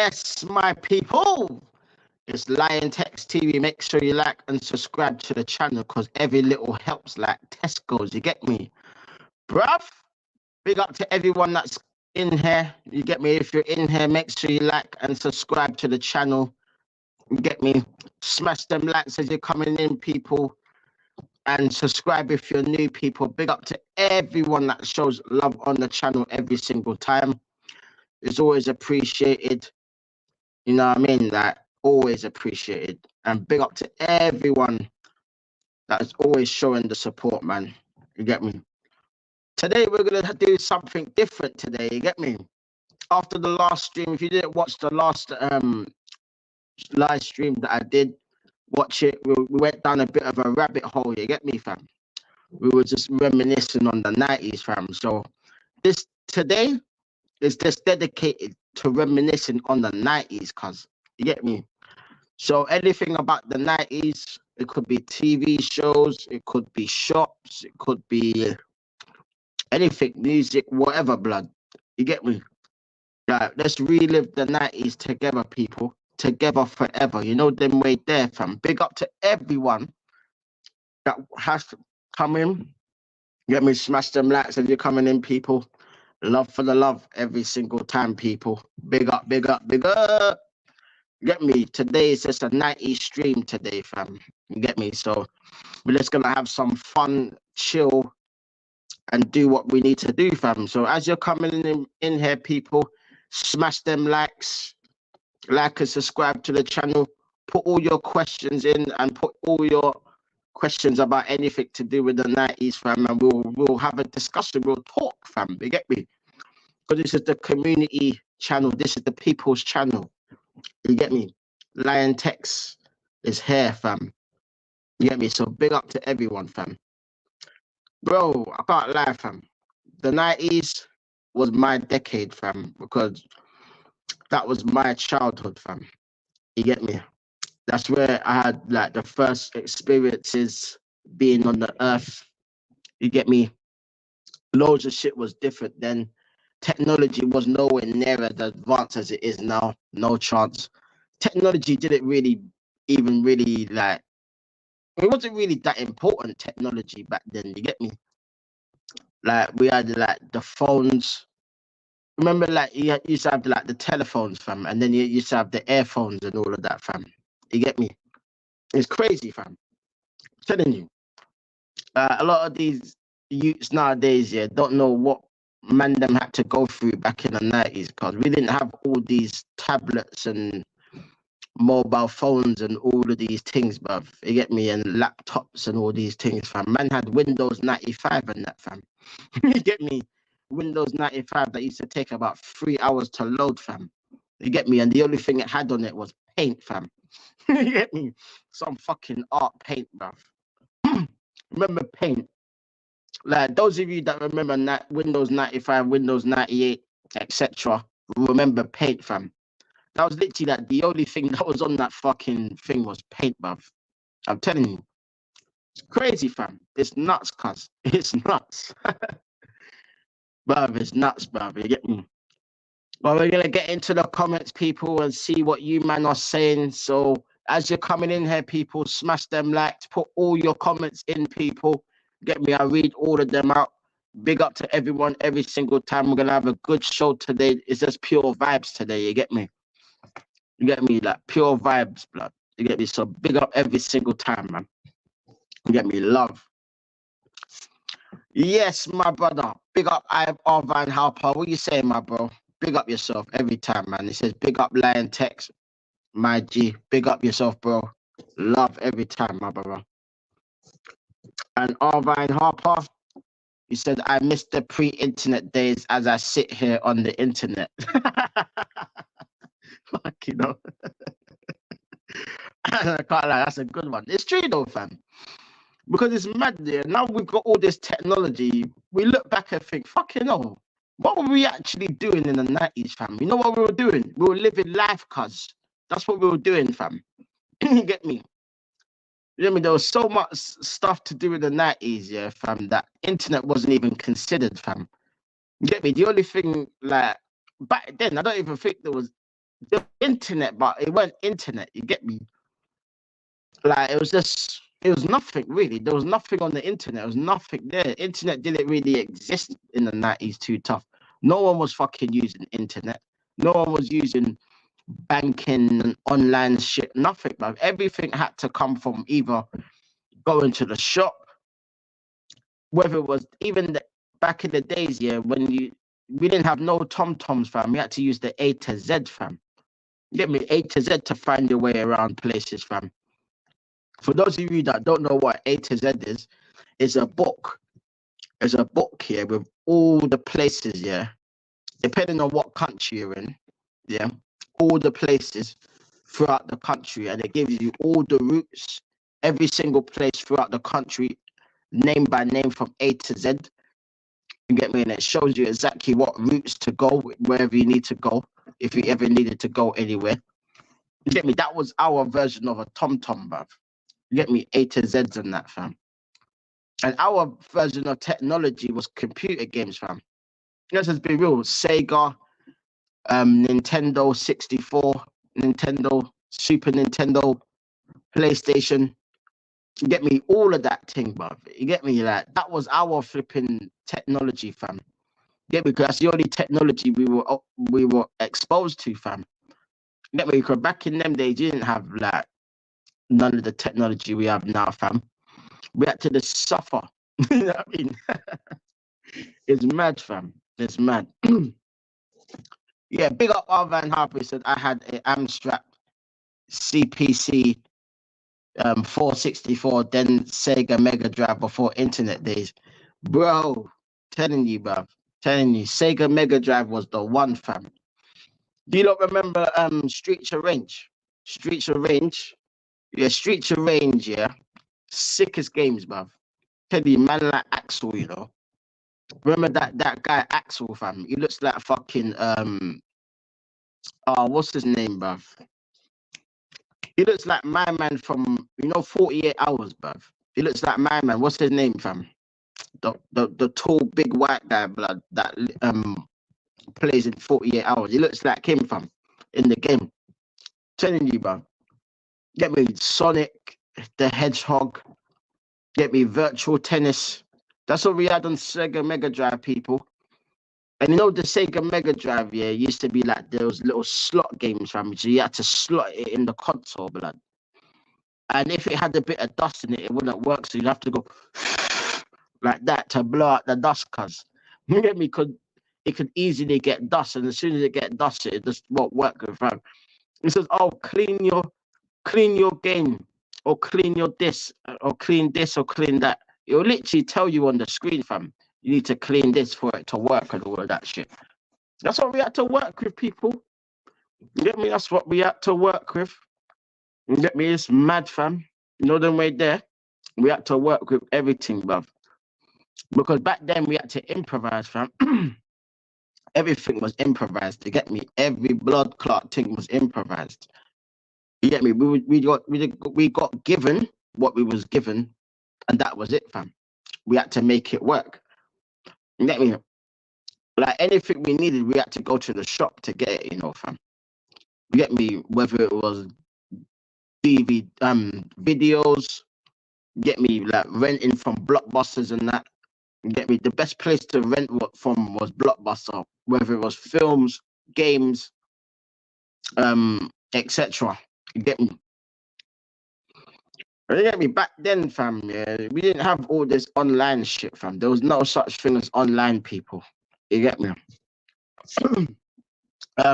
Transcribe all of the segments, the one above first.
Yes, my people. It's Liontekz TV. Make sure you like and subscribe to the channel because every little helps like Tesco's. You get me? Bruv, big up to everyone that's in here. You get me? If you're in here, make sure you like and subscribe to the channel. You get me? Smash them likes as you're coming in, people. And subscribe if you're new, people. Big up to everyone that shows love on the channel every single time. It's always appreciated. You know what I mean? Like, always appreciated. And big up to everyone that's always showing the support, man. You get me? Today, we're going to do something different today. You get me? After the last stream, if you didn't watch the last live stream that I did, watch it. We went down a bit of a rabbit hole. You get me, fam? We were just reminiscing on the 90s, fam. So this today is just dedicated to reminiscing on the 90s, cuz. You get me? So anything about the 90s, it could be TV shows, it could be shops, it could be anything, music, whatever, blood. You get me? Yeah, let's relive the 90s together, people. Together forever. You know them way there, fam. Big up to everyone that has to come in. Get me? Smash them likes as you're coming in, people. Love for the love every single time, people. Big up, big up, big up. Get me? Today is just a 90s stream today, fam. You get me? So we're just gonna have some fun, chill, and do what we need to do, fam. So as you're coming in here, people, smash them likes, like and subscribe to the channel. Put all your questions in and put all your questions about anything to do with the 90s, fam, and we'll have a discussion. We'll talk, fam. You get me? Because this is the community channel. This is the people's channel. You get me? Liontekz is here, fam. You get me? So big up to everyone, fam. Bro, I can't lie, fam. The 90s was my decade, fam, because that was my childhood, fam. You get me? That's where I had like the first experiences being on the earth. You get me? Loads of shit was different then. Technology was nowhere near as advanced as it is now. No chance. Technology didn't really even really like, it wasn't really that important, technology back then. You get me? Like we had like the phones. Remember, like you used to have like the telephones, fam, and then you used to have the earphones and all of that, fam. You get me? It's crazy, fam. I'm telling you. A lot of these youths nowadays, yeah, don't know what man them had to go through back in the 90s, because we didn't have all these tablets and mobile phones and all of these things, bruv. You get me? And laptops and all these things, fam. Man had Windows 95 and that, fam. You get me? Windows 95 that used to take about 3 hours to load, fam. You get me? And the only thing it had on it was paint, fam. You get me? Some fucking art paint, bruv. Remember paint? Like those of you that remember Windows 95, Windows 98, etc., remember paint, fam. That was literally like the only thing that was on that fucking thing was paint, bruv. I'm telling you. It's crazy, fam. It's nuts, cuz. It's nuts. Bruv, it's nuts, bruv. You get me? Well, we're gonna get into the comments, people, and see what you man are saying. So as you're coming in here, people, smash them likes, put all your comments in, people. Get me? I read all of them out. Big up to everyone every single time. We're gonna have a good show today. It's just pure vibes today. You get me? You get me? Like pure vibes, blood. You get me? So big up every single time, man. You get me? Love. Yes, my brother. Big up Arvine Harper. What you saying, my bro? Big up yourself every time, man. It says big up Liontekz, my G. Big up yourself, bro. Love every time, my brother. And Arvine Harper, he said, I miss the pre-internet days as I sit here on the internet. Fuck, you know. I can't lie, that's a good one. It's true though, fam. Because it's mad there. Now we've got all this technology. We look back and think, fucking hell, what were we actually doing in the 90s, fam? You know what we were doing? We were living life, cuz. That's what we were doing, fam. You get me? You know what I mean? There was so much stuff to do in the 90s, yeah, fam, that internet wasn't even considered, fam. You get me? The only thing, like, back then, I don't even think there was The internet, but it wasn't internet. You get me? Like it was nothing really. There was nothing on the internet. There was nothing there. Internet didn't really exist in the 90s too tough. No one was fucking using internet. No one was using banking and online shit. Nothing, man. Everything had to come from either going to the shop, whether it was even back in the days, yeah, when we didn't have no tom-toms, fam. We had to use the A to Z, fam. You get me? A to Z to find your way around places, fam. For those of you that don't know what A to Z is, it's a book. It's a book here with all the places, yeah, depending on what country you're in, yeah, all the places throughout the country, and it gives you all the routes, every single place throughout the country, name by name from A to Z. You get me? And it shows you exactly what routes to go, wherever you need to go, if you ever needed to go anywhere. You get me? That was our version of a tom-tom, bruv. You get me? A to Z's and that, fam. And our version of technology was computer games, fam. Let's just be real. Sega, Nintendo 64, Nintendo, Super Nintendo, PlayStation. You get me? All of that thing, bruv. You get me? Like, that was our flipping technology, fam. You get me? Because that's the only technology we were exposed to, fam. You get me? Because back in them days, you didn't have, like, none of the technology we have now, fam. We had to just suffer. You know what I mean? It's mad, fam. It's mad. Yeah, big up R Van Harper. He said I had a Amstrad CPC 464, then Sega Mega Drive before internet days. Bro, telling you, bruv. Telling you, Sega Mega Drive was the one, fam. Do you not remember Streets of Rage? Streets of Rage? Yeah, Streets of Rage, yeah. Sickest games, bruv. Tell you, man like Axel, you know. Remember that guy Axel, fam? He looks like fucking what's his name, bruv? He looks like my man from 48 Hours, bruv. He looks like my man. What's his name, fam? The tall big white guy, blood, that plays in 48 Hours. He looks like him, fam, in the game. Telling you, bruv. Get me Sonic the Hedgehog. Get me Virtual Tennis. That's what we had on Sega Mega Drive, people. And the Sega Mega Drive, yeah, used to be like those little slot games, fam. So you had to slot it in the console, blood. And if it had a bit of dust in it, it wouldn't work. So you'd have to go like that to blow out the dust, cuz. You get me? It could easily get dust, and as soon as it get dust, it just won't work, fam. It says, "Oh, clean your game, or clean your this, or clean this, or clean that." It'll literally tell you on the screen, fam. You need to clean this for it to work and all of that shit. That's what we had to work with, people. You get me? That's what we had to work with. You get me? It's mad, fam. Them way there. We had to work with everything, bruv. Because back then we had to improvise, fam. Everything was improvised. You get me? Every blood clot thing was improvised. You get me? We got given what we was given, and that was it, fam. We had to make it work. You get me? Like anything we needed, we had to go to the shop to get it, fam. You get me? Whether it was videos, get me, like renting from Blockbusters and that. You get me? The best place to rent from was Blockbuster, whether it was films, games, etc. You get me? You get me? Back then, fam, yeah, we didn't have all this online shit, fam. There was no such thing as online, people. You get me?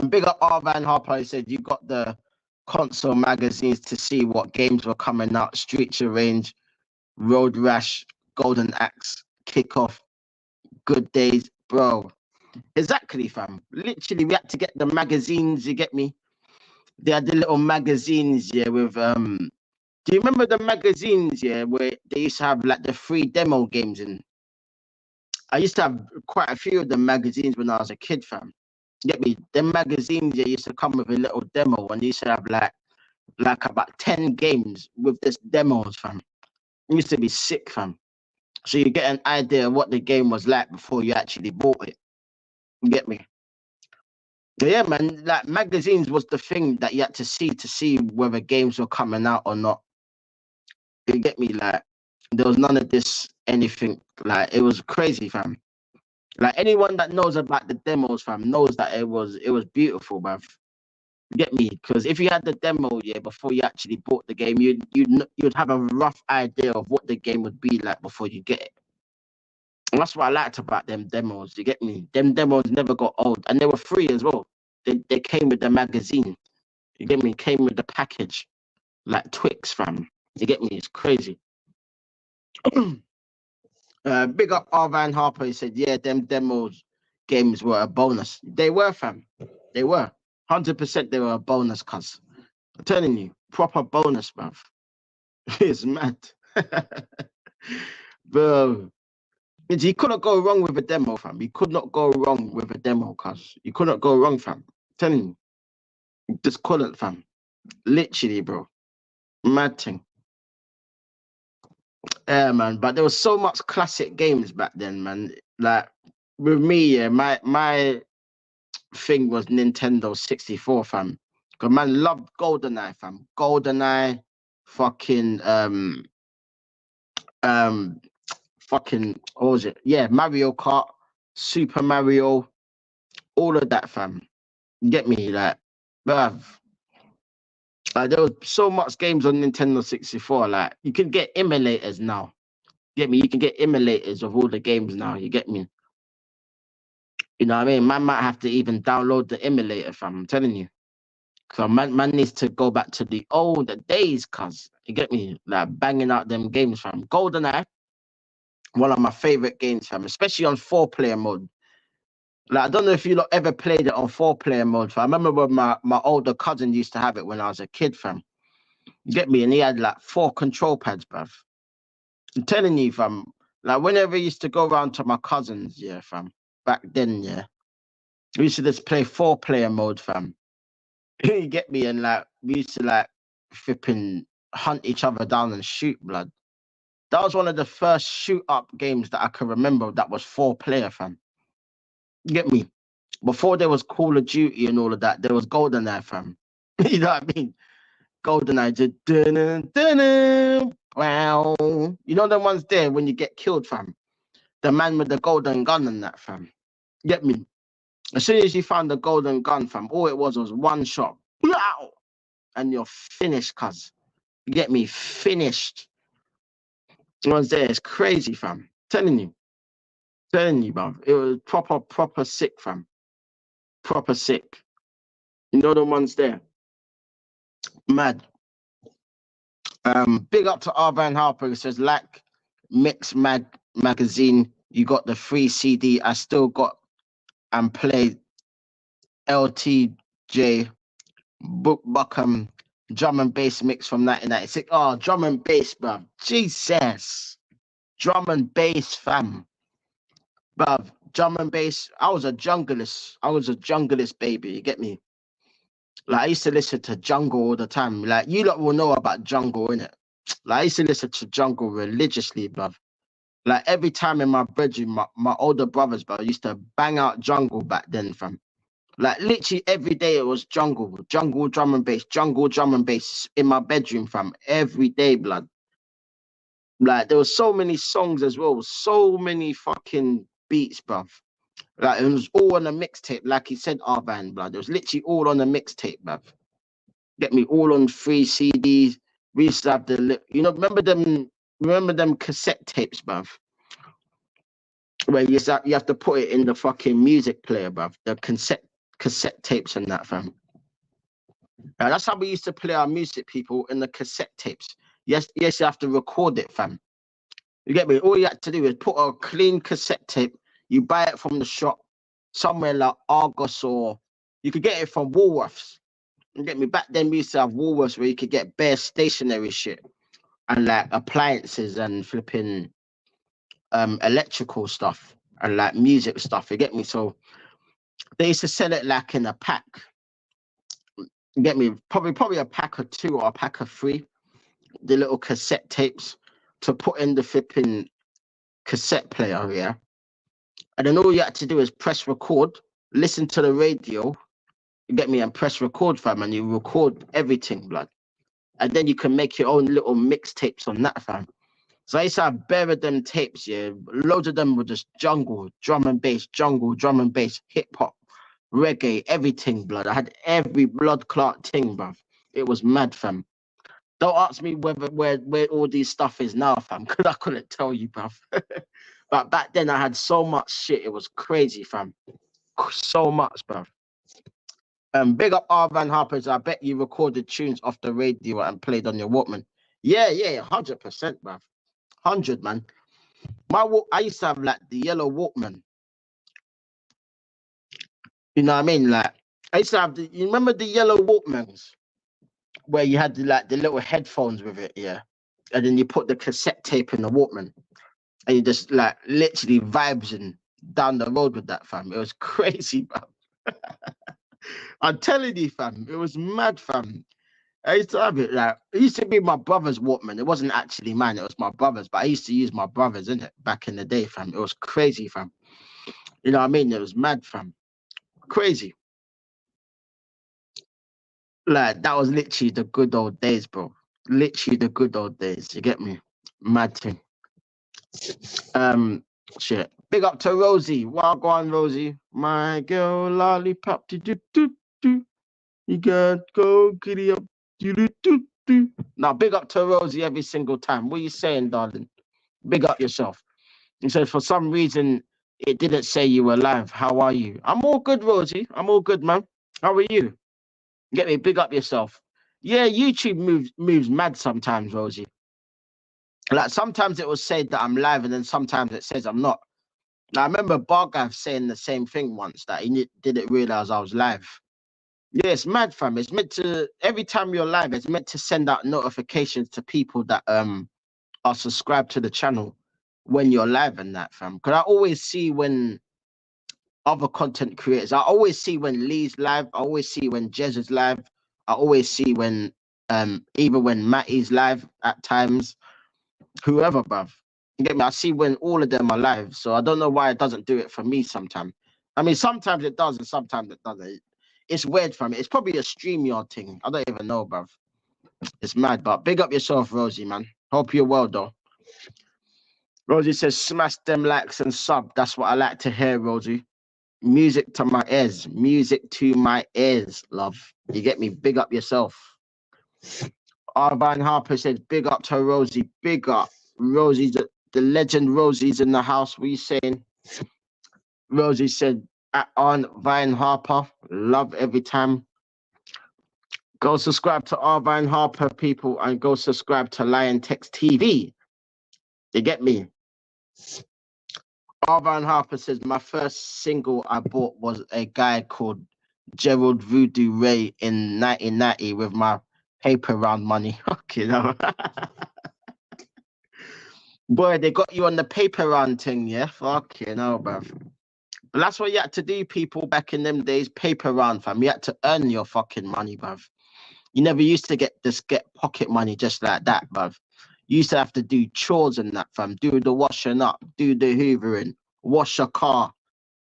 Big up R Van Harper. He said you got the console magazines to see what games were coming out. Streets of Rage, Road Rash, Golden Axe, Kickoff, Good Days, bro. Exactly, fam. Literally, we had to get the magazines. You get me? They had the little magazines, yeah, with Do you remember the magazines, yeah, where they used to have like the free demo games in? I used to have quite a few of the magazines when I was a kid, fam. Get me? The magazines, yeah, used to come with a little demo, and they used to have like about 10 games with this demos, fam. It used to be sick, fam. So you get an idea of what the game was like before you actually bought it. You get me? Yeah, man. Like magazines was the thing that you had to see whether games were coming out or not. You get me? Like there was none of this anything. Like it was crazy, fam. Like anyone that knows about the demos, fam, knows that it was beautiful, bruv. You get me? Because if you had the demo, yeah, before you actually bought the game, you'd have a rough idea of what the game would be like before you get it. And that's what I liked about them demos. You get me? Them demos never got old, and they were free as well. They came with the magazine. You get me? Came with the package, like Twix, fam. You get me? It's crazy. Big up Arvan Harper. He said, "Yeah, them demos games were a bonus. They were, fam. They were 100%. They were a bonus, cuz I'm telling you, proper bonus, bruv. It's mad, bro. You couldn't go wrong with a demo, fam. You could not go wrong with a demo, cuz you couldn't go wrong, fam. I'm telling you, you just couldn't, fam. Literally, bro. Mad thing. Yeah, man. But there was so much classic games back then, man. Like with me, yeah, my thing was Nintendo 64, fam. Cause man loved GoldenEye, fam. GoldenEye, fucking um fucking what was it? Yeah, Mario Kart, Super Mario, all of that, fam. You get me? Like, bruv. Like there was so much games on Nintendo 64. Like you can get emulators now. Get me? You can get emulators of all the games now. You get me? You know what I mean? Man might have to even download the emulator, fam. I'm telling you. So man needs to go back to the older days, cuz. You get me? Like banging out them games, fam. GoldenEye, one of my favorite games, fam, especially on 4-player mode. Like I don't know if you lot ever played it on 4-player mode, fam. I remember when my older cousin used to have it when I was a kid, fam. You get me? And he had like 4 control pads, bruv. I'm telling you, fam. Like whenever I used to go around to my cousins, yeah, fam. Back then, yeah. We used to just play 4-player mode, fam. You get me? And like we used to like flipping hunt each other down and shoot blood. That was one of the first shoot up games that I can remember that was 4-player, fam. You get me? Before there was Call of Duty and all of that, there was GoldenEye, fam. You know what I mean? GoldenEye did wow. You know the ones there when you get killed, fam. The man with the golden gun and that, fam. Get me? As soon as you found the golden gun, fam, all it was one shot. Wow! And you're finished, cuz. You get me? Finished. The ones there, it's crazy, fam. Telling you, bruv. It was proper sick, fam. Proper sick. You know the ones there. Mad. Big up to Arvan Harper who says, like Mix magazine, you got the free CD. I still got and played LTJ Book Buckham drum and bass mix from 1996. Oh, drum and bass, bruv. Jesus. Drum and bass, fam. Bruv, drum and bass. I was a junglist baby. You get me? Like I used to listen to jungle all the time. Like you lot will know about jungle, innit? Like I used to listen to jungle religiously, bruv. Like every time in my bedroom, my older brothers, bro, used to bang out jungle back then, fam. Like literally every day it was jungle drum and bass, jungle drum and bass in my bedroom, fam. Every day, blood. Like there was so many songs as well, so many fucking beats, bruv. Like it was all on a mixtape, like he said, Arvan, blood. It was literally all on a mixtape, bruv. Get me? All on free CDs. We used to have remember them cassette tapes, bruv, where you have to put it in the fucking music player, bruv. The cassette tapes and that, fam. That's how we used to play our music, people, in the cassette tapes. Yes, you have to record it, fam. You get me? All you had to do is put a clean cassette tape. You buy it from the shop, somewhere like Argos, or you could get it from Woolworths. You get me? Back then, we used to have Woolworths where you could get bare stationary shit and like appliances and flipping electrical stuff and like music stuff. You get me? So they used to sell it like in a pack. You get me? Probably a pack of 2 or a pack of 3. The little cassette tapes to put in the flipping cassette player, yeah. And then all you had to do is press record, listen to the radio, You get me? And press record, fam, and you record everything, blood. And then you can make your own little mixtapes on that, fam. So I used to have buried them tapes, yeah. Loads of them were just jungle, drum and bass, jungle, drum and bass, hip hop, reggae, everything, blood. I had every blood clot thing, bruv. It was mad, fam. Don't ask me where all these stuff is now, fam, because I couldn't tell you, bruv. But back then I had so much shit. It was crazy, fam. So much, bruv. Big up R. Van Harper's. I bet you recorded tunes off the radio and played on your Walkman. Yeah, 100%, bruv. 100, man. I used to have like the yellow Walkman. You know what I mean? Like I used to have you remember the yellow Walkmans where you had the little headphones with it, yeah. And then you put the cassette tape in the Walkman and you just like literally vibes down the road with that, fam. It was crazy, fam. I'm telling you, fam, it was mad, fam. I used to have it like it used to be my brother's Walkman. It wasn't actually mine, it was my brother's, but I used to use my brother's, innit, back in the day, fam. It was crazy, fam. You know what I mean? It was mad, fam. Crazy. Like that was literally the good old days, bro. Literally the good old days. You get me? Mad thing. Shit. Big up to Rosie. Well, go on, Rosie. My girl, lollipop. Do. You gotta go giddy up. Do. Now, big up to Rosie every single time. What are you saying, darling? Big up yourself. He said, for some reason, it didn't say you were live. How are you? I'm all good, Rosie. I'm all good, man. How are you? Get me? Big up yourself. Yeah, YouTube moves mad sometimes, Rosie. Like sometimes it will say that I'm live, and then sometimes it says I'm not. Now I remember Bargav saying the same thing once that he didn't realize I was live. Yeah, it's mad, fam. It's meant to every time you're live, it's meant to send out notifications to people that are subscribed to the channel when you're live and that, fam. Because I always see when other content creators, I always see when Lee's live, I always see when Jez is live, I always see when even when Matty's live at times, whoever, bruv. You get me? I see when all of them are live. So I don't know why it doesn't do it for me sometimes. I mean, sometimes it does and sometimes it doesn't. It's weird for me. It's probably a StreamYard thing. I don't even know, bruv. It's mad, but big up yourself, Rosie, man. Hope you're well, though. Rosie says, smash them likes and sub. That's what I like to hear, Rosie. Music to my ears. Music to my ears, love. You get me? Big up yourself. Arvine Harper says, big up to Rosie. Big up. Rosie's the legend. Rosie's in the house. What are you saying? Rosie said, on Vine Harper. Love every time. Go subscribe to Arvine Harper, people, and go subscribe to Liontekz TV. You get me? Arvine Harper says, my first single I bought was a guy called Gerald Voodoo Ray in 1990 with my paper round money. Okay, no. Boy, they got you on the paper round thing, yeah? Fuck you know, bruv. But that's what you had to do, people, back in them days. Paper round, fam. You had to earn your fucking money, bruv. You never used to get pocket money just like that, bruv. You used to have to do chores and that, fam. Do the washing up, do the hoovering, wash your car.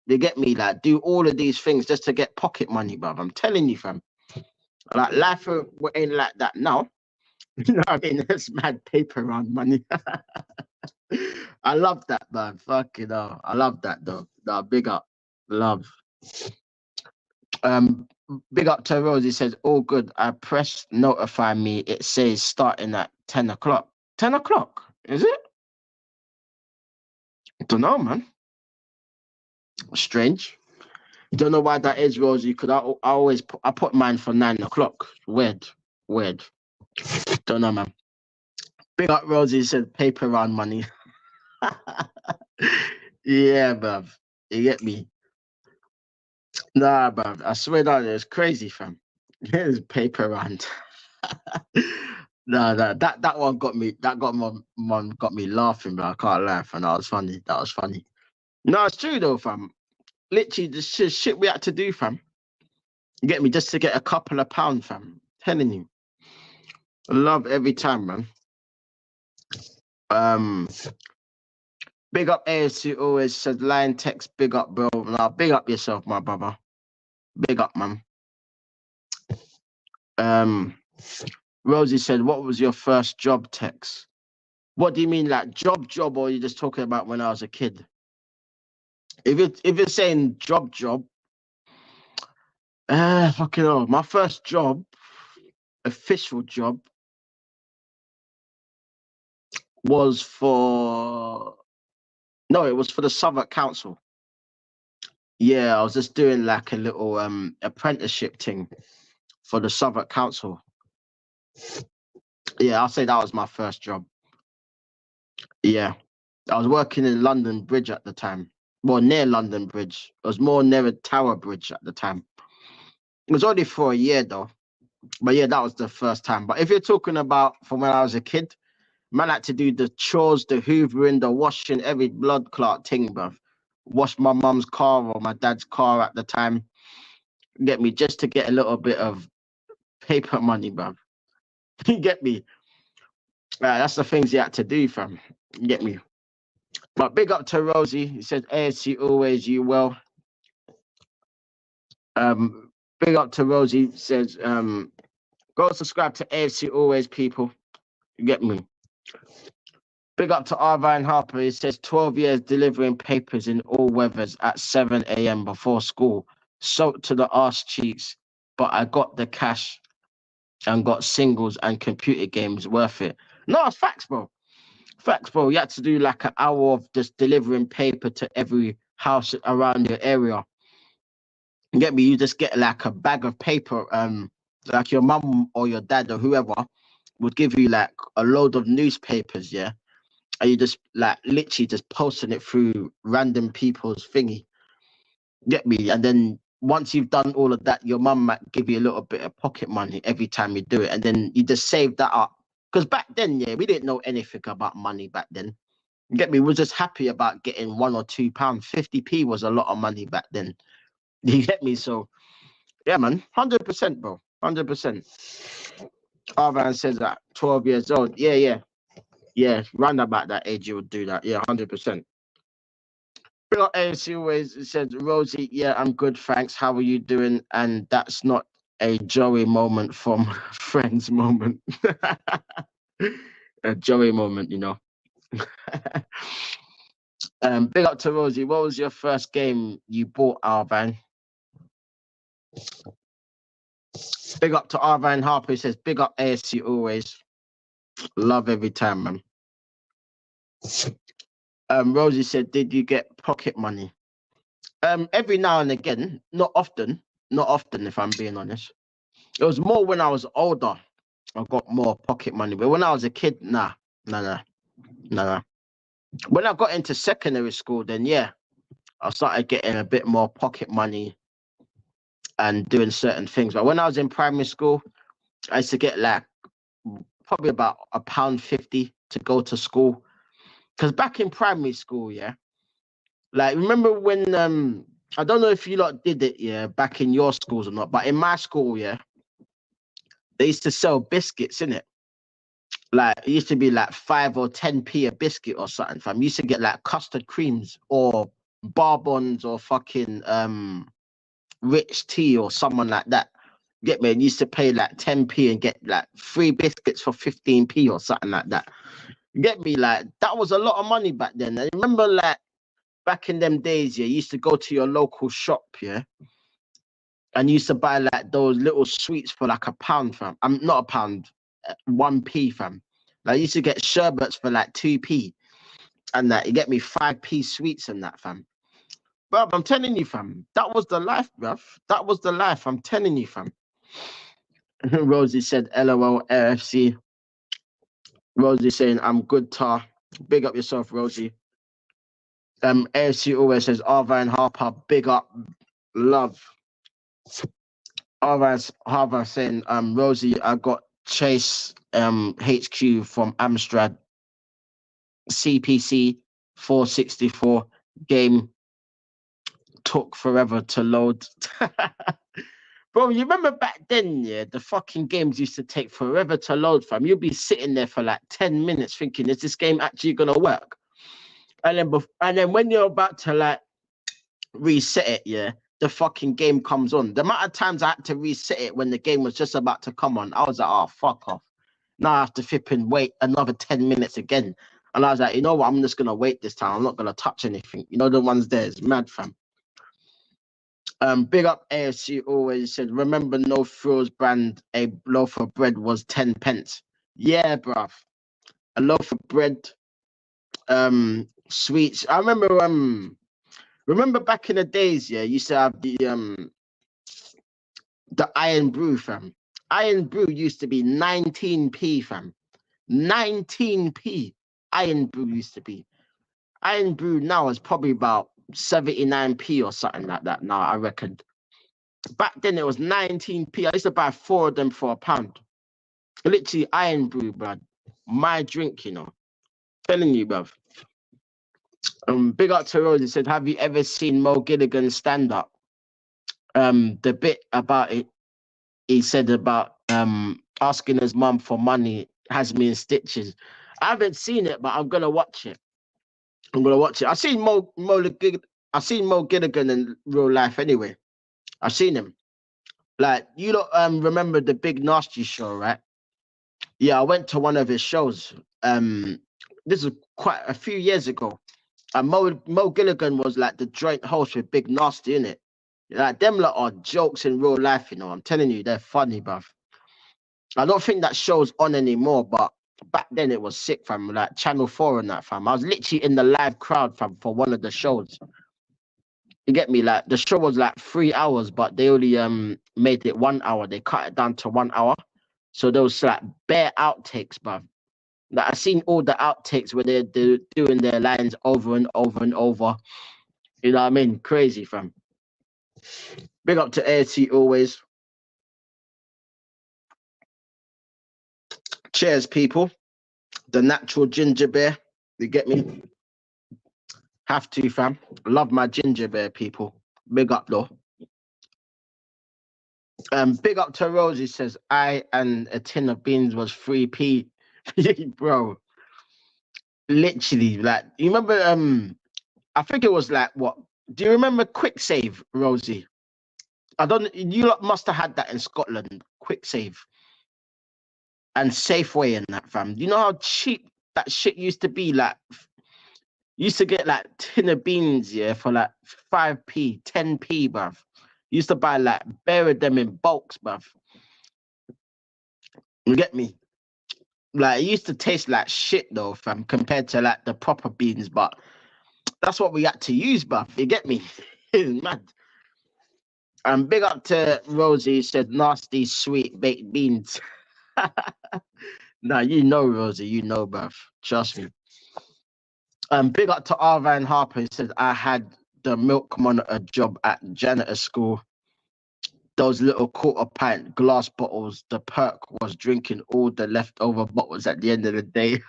You get me? Like, do all of these things just to get pocket money, bruv. I'm telling you, fam. Like, life ain't like that now. You know what I mean? It's mad paper round money. I love that, man. Fucking hell. I love that, though. No, big up. Love. Big up to Rosie says, all good. I press notify me. It says starting at 10 o'clock. 10 o'clock? Is it? Don't know, man. Strange. Don't know why that is, Rosie, because I put mine for 9 o'clock. Weird. Don't know, man. Big up Rosie said paper round money. Yeah, bruv. You get me? Nah, bruv. I swear down, it's crazy, fam. Here's paper round. No, that one got me. That got me laughing, but I can't laugh, and that was funny. That was funny. No, it's true though, fam. Literally, the shit we had to do, fam. You get me? Just to get a couple of pounds, fam. Telling you, I love every time, man. Big up AFC always said Liontekz, big up, bro. Now, big up yourself, my brother. Big up, man. Rosie said, what was your first job, Tex? What do you mean, like job, or are you just talking about when I was a kid? If you're saying job, fucking hell. My first job, official job, was it was for the Southwark Council. Yeah, I was just doing like a little apprenticeship thing for the Southwark Council. Yeah, I'll say that was my first job. Yeah. I was working in London Bridge at the time. Well, near London Bridge. It was more near Tower Bridge at the time. It was only for a year though. But yeah, that was the first time. But if you're talking about from when I was a kid, man had to do the chores, the hoovering, the washing, every blood clot thing, bruv. Wash my mum's car or my dad's car at the time. Get me, just to get a little bit of paper money, bruv. You get me? That's the things you had to do, fam. You get me? But big up to Rosie. He said, AFC always, you well. Big up to Rosie. Says, go subscribe to AFC always, people. You get me? Big up to Arvine Harper. He says 12 years delivering papers in all weathers at 7 a.m. before school. Soaked to the arse cheeks, but I got the cash and got singles and computer games worth it. No, it's facts, bro. Facts, bro. You had to do like an hour of just delivering paper to every house around your area. You get me? You just get like a bag of paper, like your mum or your dad or whoever would give you like a load of newspapers, yeah? And you just like literally just posting it through random people's thingy. Get me? And then once you've done all of that, your mum might give you a little bit of pocket money every time you do it. And then you just save that up. Because back then, yeah, we didn't know anything about money back then. You get me? We were just happy about getting £1 or £2. 50p was a lot of money back then. You get me? So, yeah, man, 100%, bro. 100%. Arvan says that 12 years old. Yeah. Yeah, round about that age, you would do that. Yeah, 100%. AFC always said, Rosie, yeah, I'm good, thanks. How are you doing? And that's not a Joey moment from Friends moment. A Joey moment, you know. Big up to Rosie. What was your first game you bought, Arvan? Big up to Arvan Harper, who says, big up ASC always. Love every time, man. Rosie said, did you get pocket money? Every now and again, not often, if I'm being honest. It was more when I was older, I got more pocket money. But when I was a kid, nah. When I got into secondary school, then yeah, I started getting a bit more pocket money and doing certain things. But when I was in primary school, I used to get like probably about £1.50 to go to school. Because back in primary school, yeah, like remember when I don't know if you lot did it, yeah, back in your schools or not, but in my school, yeah, they used to sell biscuits, innit? Like it used to be like 5 or 10p a biscuit or something, fam. You used to get like custard creams or barbons or fucking rich tea or someone like that. Get me? And used to pay like 10p and get like 3 biscuits for 15p or something like that. Get me? Like that was a lot of money back then. I remember like back in them days, yeah, you used to go to your local shop, yeah, and you used to buy like those little sweets for like £1, fam. I'm not £1, 1p, fam. Like, I used to get sherbets for like 2p and that. You get me 5p sweets and that, fam. Bruv, I'm telling you, fam. That was the life, bruv. That was the life. I'm telling you, fam. Rosie said, LOL, AFC. Rosie saying, I'm good, Tar. Big up yourself, Rosie. AFC always says, Arva and Harper, big up, love. Harper saying, Rosie, I got Chase HQ from Amstrad. CPC 464 game took forever to load. Bro, you remember back then, yeah, the fucking games used to take forever to load, fam. You'd be sitting there for like 10 minutes thinking, is this game actually gonna work? And then when you're about to like reset it, yeah, the fucking game comes on. The amount of times I had to reset it when the game was just about to come on, I was like, oh, fuck off. Now I have to flip and wait another 10 minutes again. And I was like, you know what? I'm just going to wait this time. I'm not going to touch anything. You know, the ones there is mad, fam. Big up AFC always said, remember No Frills brand, a loaf of bread was 10 pence. Yeah, bruv. A loaf of bread, sweets. I remember back in the days, yeah, you used to have the Iron Brew, fam. Iron Brew used to be 19p, fam. 19p. Iron Brew used to be. Iron Brew now is probably about 79p or something like that now, I reckon. Back then it was 19p. I used to buy 4 of them for £1. Literally Iron Brew, bruv. My drink, you know. Telling you, bruv. Big up to Rose. He said, have you ever seen Mo Gilligan stand up? The bit about it, he said about asking his mum for money has me in stitches. I haven't seen it, but I'm gonna watch it. I've seen Mo Gilligan in real life anyway. I've seen him. Like, you lot remember the Big Nasty show, right? Yeah, I went to one of his shows. This is quite a few years ago. And Mo Gilligan was like the joint host with Big Nasty, innit? Like, them lot are jokes in real life, you know. I'm telling you, they're funny, bruv. I don't think that show's on anymore, but back then it was sick, fam. Like Channel 4 and that, fam. I was literally in the live crowd, fam, for one of the shows. You get me? Like, the show was like 3 hours, but they only made it 1 hour. They cut it down to 1 hour. So there was like bare outtakes, bruv. Like, I've seen all the outtakes where they're doing their lines over and over and over. You know what I mean? Crazy, fam. Big up to ASC always. Cheers, people. The natural ginger beer. You get me? Have to, fam. Love my ginger beer, people. Big up, though. Big up to Rosie says, I and a tin of beans was 3p. Bro. Literally, like, you remember, I think it was like, what? Do you remember Quick Save, Rosie? You lot must have had that in Scotland, Quick Save. And Safeway and that, fam. You know how cheap that shit used to be? Like, you used to get like tin of beans, yeah, for like 5p, 10p, bruv. Used to buy like bury them in bulks, bruv. You get me? Like, it used to taste like shit though, fam, compared to like the proper beans, but that's what we had to use, bruv. You get me? It's mad. Big up to Rosie, said nasty sweet baked beans. Nah, you know, Rosie, you know, bruv. Trust me. Big up to Arvan Harper. He said, I had the milk monitor job at janitor school. Those little quarter pint glass bottles, the perk was drinking all the leftover bottles at the end of the day.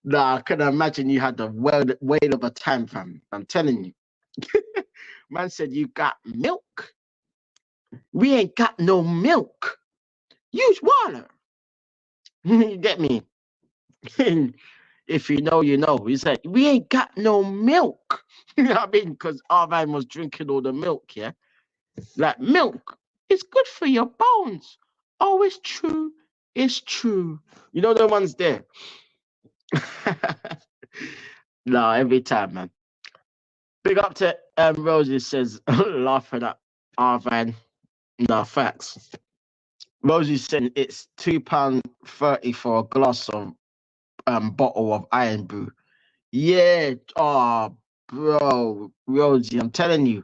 Nah, I can imagine you had the whale of a time, fam. I'm telling you. Man said, you got milk? We ain't got no milk. Use water. You get me? If you know, you know. He said, we ain't got no milk. You know what I mean? Because Arvan was drinking all the milk, yeah? Like, milk is good for your bones. Oh, it's true. It's true. You know the ones there? No, every time, man. Big up to Rosie says, laughing at Arvan. No, facts. Rosie said it's £2.30 for a glass of bottle of Iron Brew. Yeah, oh, bro, Rosie, I'm telling you.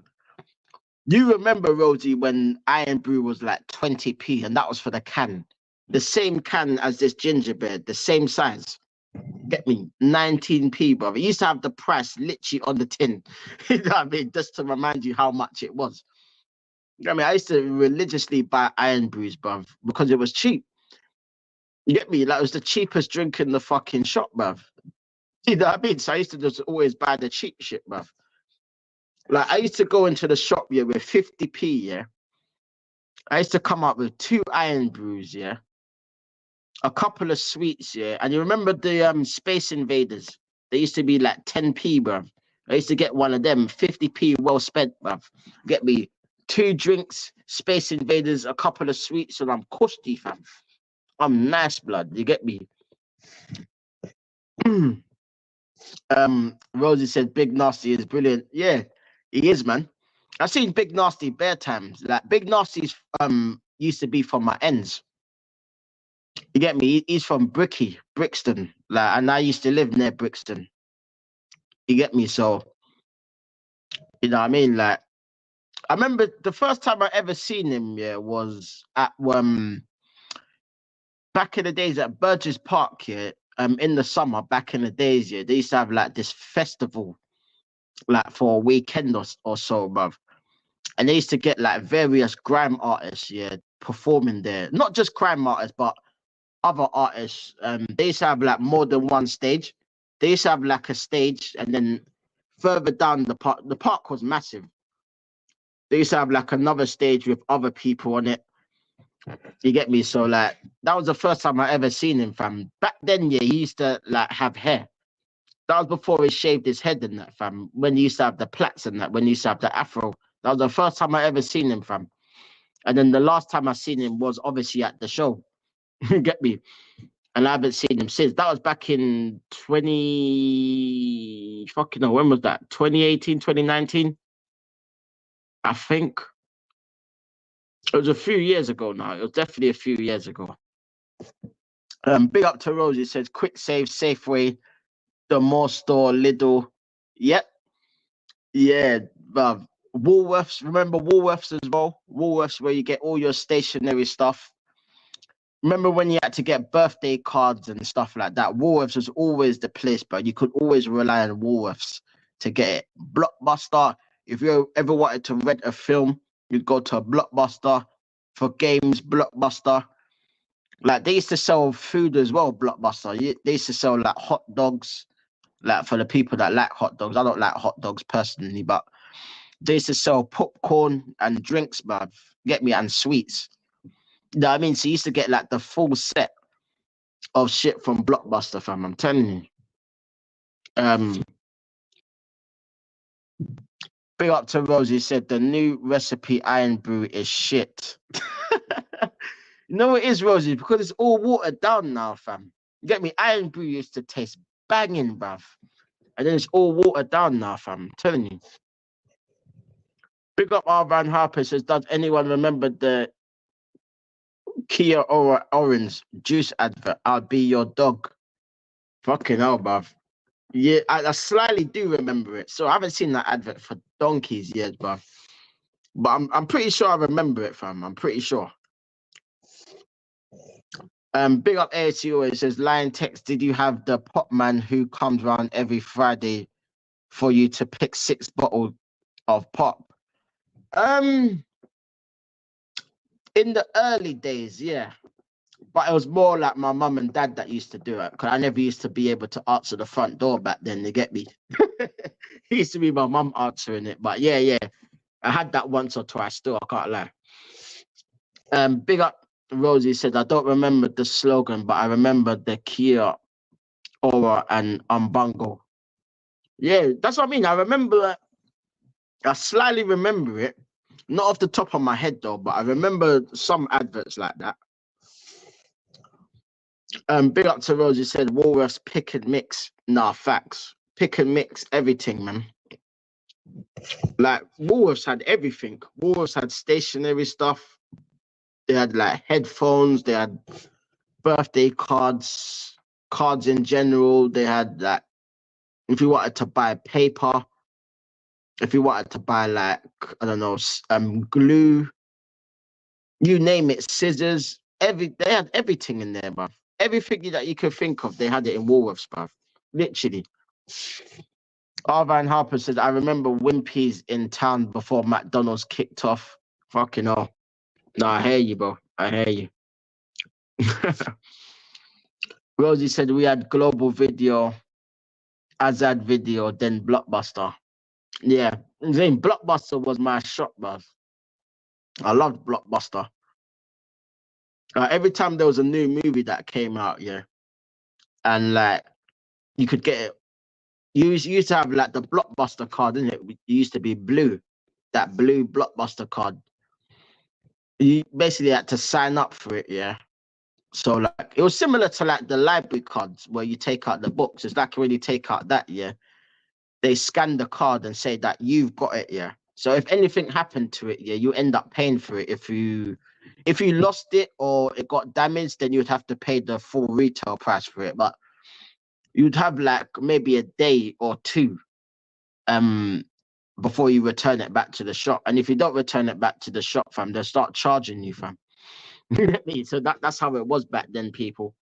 You remember, Rosie, when Iron Brew was like 20p and that was for the can. The same can as this ginger beer, the same size. Get me? 19p, brother. It used to have the price literally on the tin. You know what I mean? Just to remind you how much it was. You know what I mean? I used to religiously buy Iron Brews, bruv, because it was cheap. You get me? Like, it was the cheapest drink in the fucking shop, bruv. You know what I mean? So I used to just always buy the cheap shit, bruv. Like, I used to go into the shop, yeah, with 50p, yeah. I used to come up with 2 Iron Brews, yeah. A couple of sweets, yeah. And you remember the Space Invaders? They used to be like 10p, bruv. I used to get one of them, 50p well spent, bruv. Get me 2 drinks, Space Invaders, a couple of sweets, and I'm cushy, fam. I'm nice, blood. You get me? Rosie said Big Nasty is brilliant. Yeah, he is, man. I've seen Big Nasty bare times. Like Big Nasty's used to be from my ends. You get me? He's from Brixton. Like, and I used to live near Brixton. You get me? So, you know what I mean? Like, I remember the first time I ever seen him, yeah, was at back in the days at Burgess Park, yeah. In the summer, back in the days, yeah, they used to have like this festival, like for a weekend or so, bruv. And they used to get like various grime artists, yeah, performing there. Not just grime artists, but other artists. They used to have like more than one stage. They used to have like a stage, and then further down the park was massive. They used to have like another stage with other people on it. You get me? So like that was the first time I ever seen him, fam. Back then, yeah, he used to like have hair. That was before he shaved his head and that, fam. When he used to have the plaits and that, when he used to have the afro. That was the first time I ever seen him, fam. And then the last time I seen him was obviously at the show. You get me? And I haven't seen him since. That was back in 20 fucking no, when was that? 2018, 2019? I think. It was a few years ago now. It was definitely a few years ago. Big up to Rose. It says quick save, Safeway, the More Store, Lidl. Yep. Yeah, bruv. Woolworths. Remember Woolworths as well? Woolworths where you get all your stationery stuff. Remember when you had to get birthday cards and stuff like that? Woolworths was always the place, but you could always rely on Woolworths to get it. Blockbuster. If you ever wanted to rent a film, you'd go to a Blockbuster. For games, Blockbuster. Like they used to sell food as well, Blockbuster. They used to sell like hot dogs, like for the people that like hot dogs. I don't like hot dogs personally, but they used to sell popcorn and drinks, bruv. Get me, and sweets. You know what I mean? So you used to get like the full set of shit from Blockbuster, fam. I'm telling you. Big up to Rosie said the new recipe iron brew is shit. You know what it is, Rosie? Because it's all watered down now, fam. You get me? Iron brew used to taste banging, bruv. And then it's all watered down now, fam. I'm telling you. Big up R. Van Harper says, does anyone remember the Kia Orange juice advert? I'll be your dog. Fucking hell, bruv. Yeah, I slightly do remember it. So I haven't seen that advert for donkeys years, bruv. But I'm pretty sure I remember it, fam. I'm pretty sure. Big up ASU. It says, Liontekz, did you have the pop man who comes around every Friday for you to pick 6 bottles of pop? In the early days, yeah. But it was more like my mum and dad that used to do it, because I never used to be able to answer the front door back then, you get me? It used to be my mum answering it. But yeah. I had that once or twice still, I can't lie. Big up Rosie said, I don't remember the slogan, but I remember the Kia, Aura, and Umbungo. Yeah, that's what I mean. I remember it. I slightly remember it. Not off the top of my head though, but I remember some adverts like that. Big up to Rosie said, Walrus pick and mix. Nah, facts. Pick and mix everything, man. Like Woolworths had everything. Woolworths had stationery stuff. They had like headphones. They had birthday cards, cards in general. They had like, if you wanted to buy paper, if you wanted to buy like, I don't know, glue, you name it, scissors. They had everything in there, bruv. Everything that you could think of, they had it in Woolworths, bruv. Literally. Arvine Harper said, I remember Wimpy's in town before McDonald's kicked off. Fucking hell. No, I hear you, bro. I hear you. Rosie said, we had Global Video, Azad Video, then Blockbuster. Yeah. Then Blockbuster was my shop, bruv. I loved Blockbuster. Every time there was a new movie that came out, yeah, and like you could get it You used to have like the Blockbuster card, didn't it? It used to be blue, that blue Blockbuster card. You basically had to sign up for it, yeah. So like it was similar to like the library cards where you take out the books. It's like when you take out that, yeah. They scan the card and say that you've got it, yeah. So if anything happened to it, yeah, you end up paying for it. If you lost it or it got damaged, then you'd have to pay the full retail price for it. But you'd have like maybe a day or two before you return it back to the shop. And if you don't return it back to the shop, fam, they'll start charging you, fam. You get me? So that's how it was back then, people.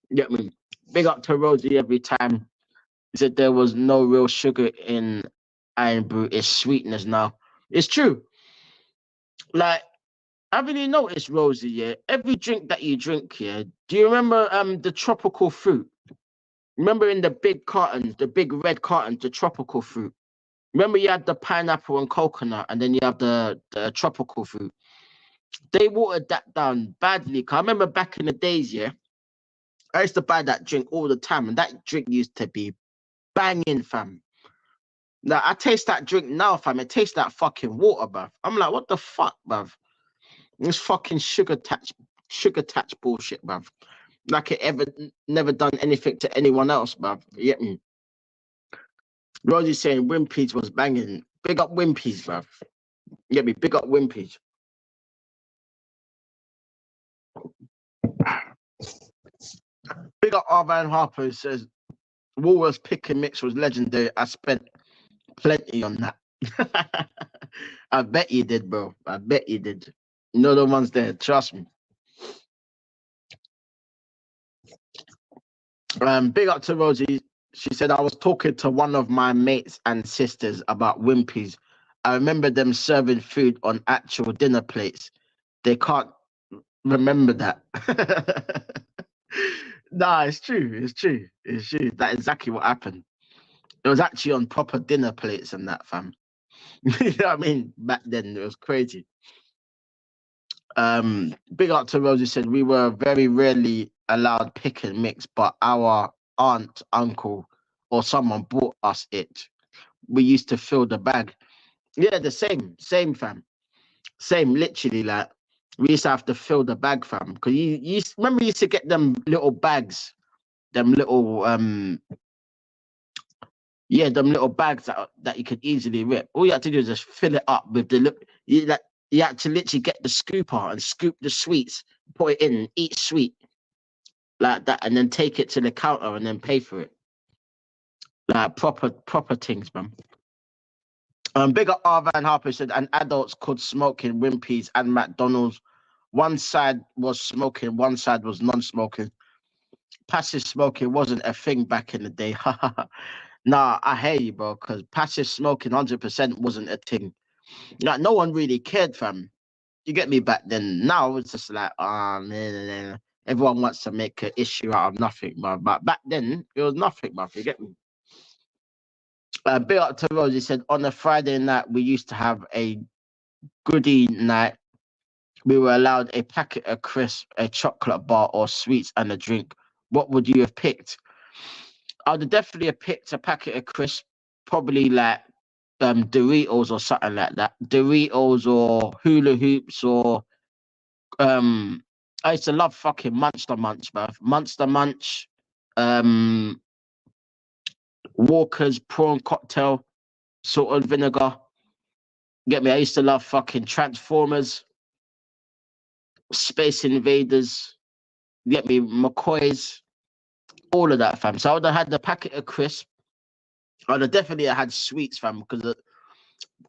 You get me? Big up to Rosie every time. He said there was no real sugar in iron brew. It's sweetness now. It's true. Like, haven't you noticed, Rosie, yeah? Every drink that you drink here, do you remember the tropical fruit? Remember in the big cartons, the big red cartons, the tropical fruit? Remember you had the pineapple and coconut, and then you have the tropical fruit. They watered that down badly. 'Cause I remember back in the days, yeah, I used to buy that drink all the time, and that drink used to be banging, fam. Now I taste that drink now, fam. It tastes like fucking water, bruv. I'm like, what the fuck, bruv? This fucking sugar tax bullshit, bruv. Like it ever never done anything to anyone else, bruv. You get me? Rosie's saying Wimpy's was banging. Big up Wimpy's, bruv. You get me? Big up Wimpy's. Big up Arvan Harper, who says Woolworth's pick and mix was legendary. I spent plenty on that. I bet you did, bro. I bet you did. No, the one's there. Trust me. Big up to Rosie. She said I was talking to one of my mates and sisters about Wimpy's. I remember them serving food on actual dinner plates. They can't remember that. Nah, it's true. It's true. It's true. That's exactly what happened. It was actually on proper dinner plates and that, fam. You know what I mean? Back then, it was crazy. Big up to Rosie said we were very rarely allowed pick and mix, but our aunt, uncle, or someone bought us it. We used to fill the bag. Yeah, the same, fam. Same, literally, like we used to have to fill the bag, fam. Because you remember you used to get them little bags, them little them little bags that you could easily rip. All you had to do is just fill it up with the you had to literally get the scooper and scoop the sweets, put it in each sweet like that, and then take it to the counter and then pay for it. Like proper things, man. Big up Arvan Harper said, and adults could smoke in Wimpy's and McDonald's. One side was smoking, one side was non-smoking. Passive smoking wasn't a thing back in the day. Nah, I hear you, bro, because passive smoking 100% wasn't a thing. Like, no one really cared, fam. You get me back then. Now it's just like, man. Everyone wants to make an issue out of nothing, man. But back then, it was nothing, man. You get me? Big up to Rosie said, on a Friday night, we used to have a goodie night. We were allowed a packet of crisps, a chocolate bar, or sweets and a drink. What would you have picked? I would definitely have picked a packet of crisps, probably like Doritos or something like that. Doritos or hula hoops or I used to love fucking Monster Munch, bruv. Monster Munch, Walker's prawn cocktail, salt and vinegar. Get me? I used to love fucking Transformers, Space Invaders. Get me? McCoy's, all of that, fam. So I would have had the packet of crisps. I would have definitely had sweets, fam, because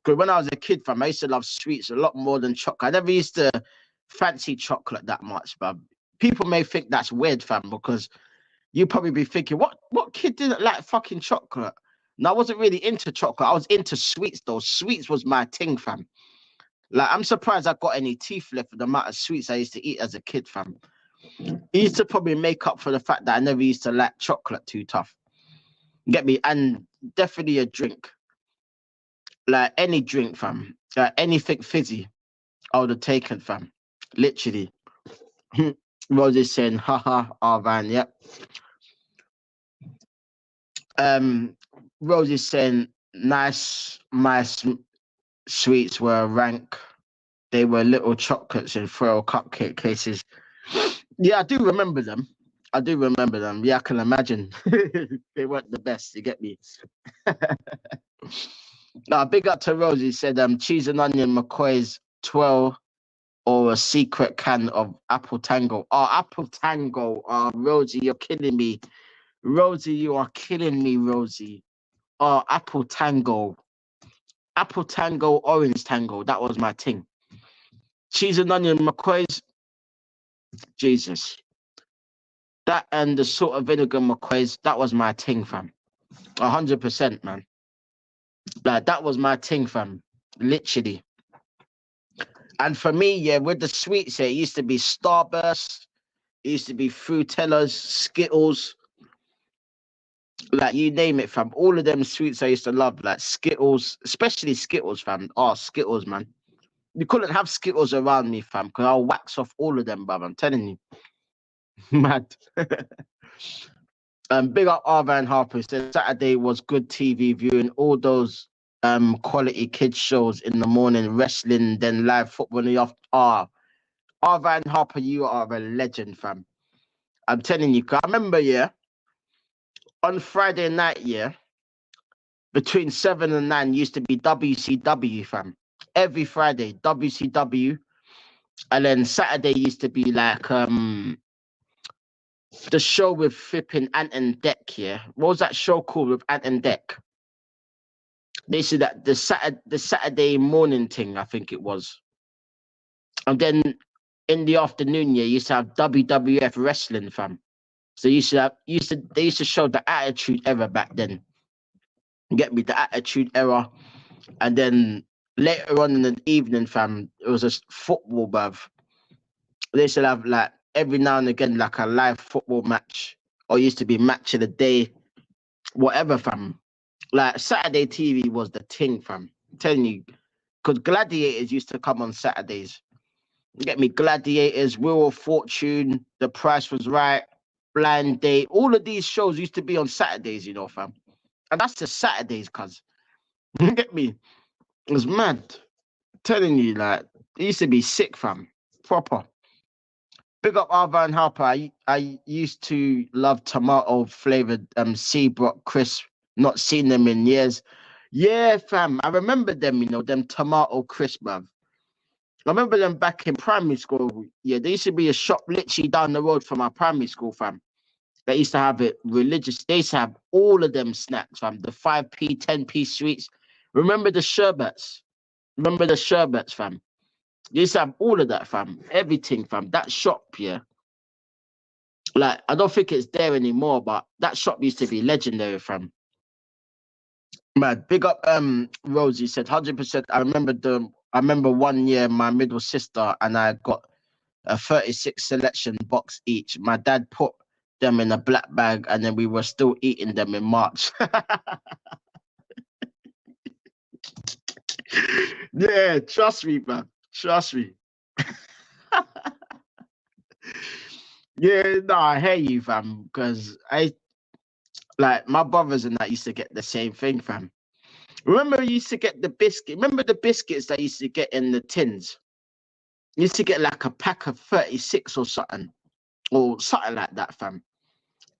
when I was a kid, fam, I used to love sweets a lot more than chocolate. I never used to fancy chocolate that much, but people may think that's weird, fam, because you probably be thinking, what kid didn't like fucking chocolate? And I wasn't really into chocolate. I was into sweets, though. Sweets was my thing, fam. Like, I'm surprised I got any teeth left with the amount of sweets I used to eat as a kid, fam. It used to probably make up for the fact that I never used to like chocolate too tough. Get me? And definitely a drink. Like, any drink, fam. Anything fizzy, I would have taken, fam. Literally. Rosie's saying, haha, Arvan, yep. Rosie's saying, nice, my sweets were rank. They were little chocolates in foil cupcake cases. Yeah, I do remember them. I do remember them. Yeah, I can imagine. They weren't the best, you get me? Now, big up to Rosie, said cheese and onion McCoy's 12 or a secret can of Apple Tango. Oh, Apple Tango. Oh, Rosie, you're killing me. Rosie, you are killing me, Rosie. Oh, Apple Tango. Apple Tango, Orange Tango. That was my thing. Cheese and onion McCoy's. Jesus. That and the salt of vinegar McCoy's. That was my thing, fam. 100%, man. Like, that was my thing, fam. Literally. And for me, yeah, with the sweets, it used to be Starburst. It used to be Fruitellas, Skittles. Like, you name it, fam. All of them sweets I used to love. Like, Skittles. Especially Skittles, fam. Oh, Skittles, man. You couldn't have Skittles around me, fam, because I'll wax off all of them, bruv. I'm telling you. Mad. Big up Arva and Harper. Said Saturday was good TV viewing. All those quality kids shows in the morning, wrestling, then live football in the afternoon. Arva and Harper, you are a legend, fam. I'm telling you, 'cause I remember, yeah, on Friday night, yeah, between 7 and 9 used to be WCW, fam. Every Friday, WCW. And then Saturday used to be like the show with flipping Ant and Deck, yeah. What was that show called with Ant and Deck? They said that the Saturday morning thing, I think it was. And then in the afternoon, yeah, you used to have WWF wrestling, fam. So they used to show the Attitude Era back then. Get me, the Attitude Era. And then later on in the evening, fam, it was a football, bruv. They should have like every now and again like a live football match, or used to be match of the day, whatever, fam. Like Saturday TV was the thing, fam. I'm telling you, because Gladiators used to come on Saturdays. You get me? Gladiators, Wheel of Fortune, The Price Was Right, Blind Date. All of these shows used to be on Saturdays, you know, fam. And that's just Saturdays, cuz. You get me? It was mad. I'm telling you, like, it used to be sick, fam. Proper. Big up Arva and Harper. I used to love tomato flavored Seabrook crisp. Not seen them in years. Yeah, fam. I remember them, you know, them tomato crisp, bruv. I remember them back in primary school. Yeah, there used to be a shop literally down the road from our primary school, fam. They used to have it religious. They used to have all of them snacks, fam. The 5p, 10p sweets. Remember the sherbets? Remember the sherbets, fam? They used to have all of that, fam. Everything, fam. That shop, yeah. Like, I don't think it's there anymore, but that shop used to be legendary, fam. Man, big up Rosie said 100%. I remember one year my middle sister and I got a 36 selection box each. My dad put them in a black bag and then we were still eating them in March. Yeah, trust me, man. Trust me. Yeah, no, I hear you, fam. Because like my brothers and that used to get the same thing, fam. Remember, you used to get the biscuit. Remember the biscuits that you used to get in the tins? You used to get like a pack of 36 or something like that, fam.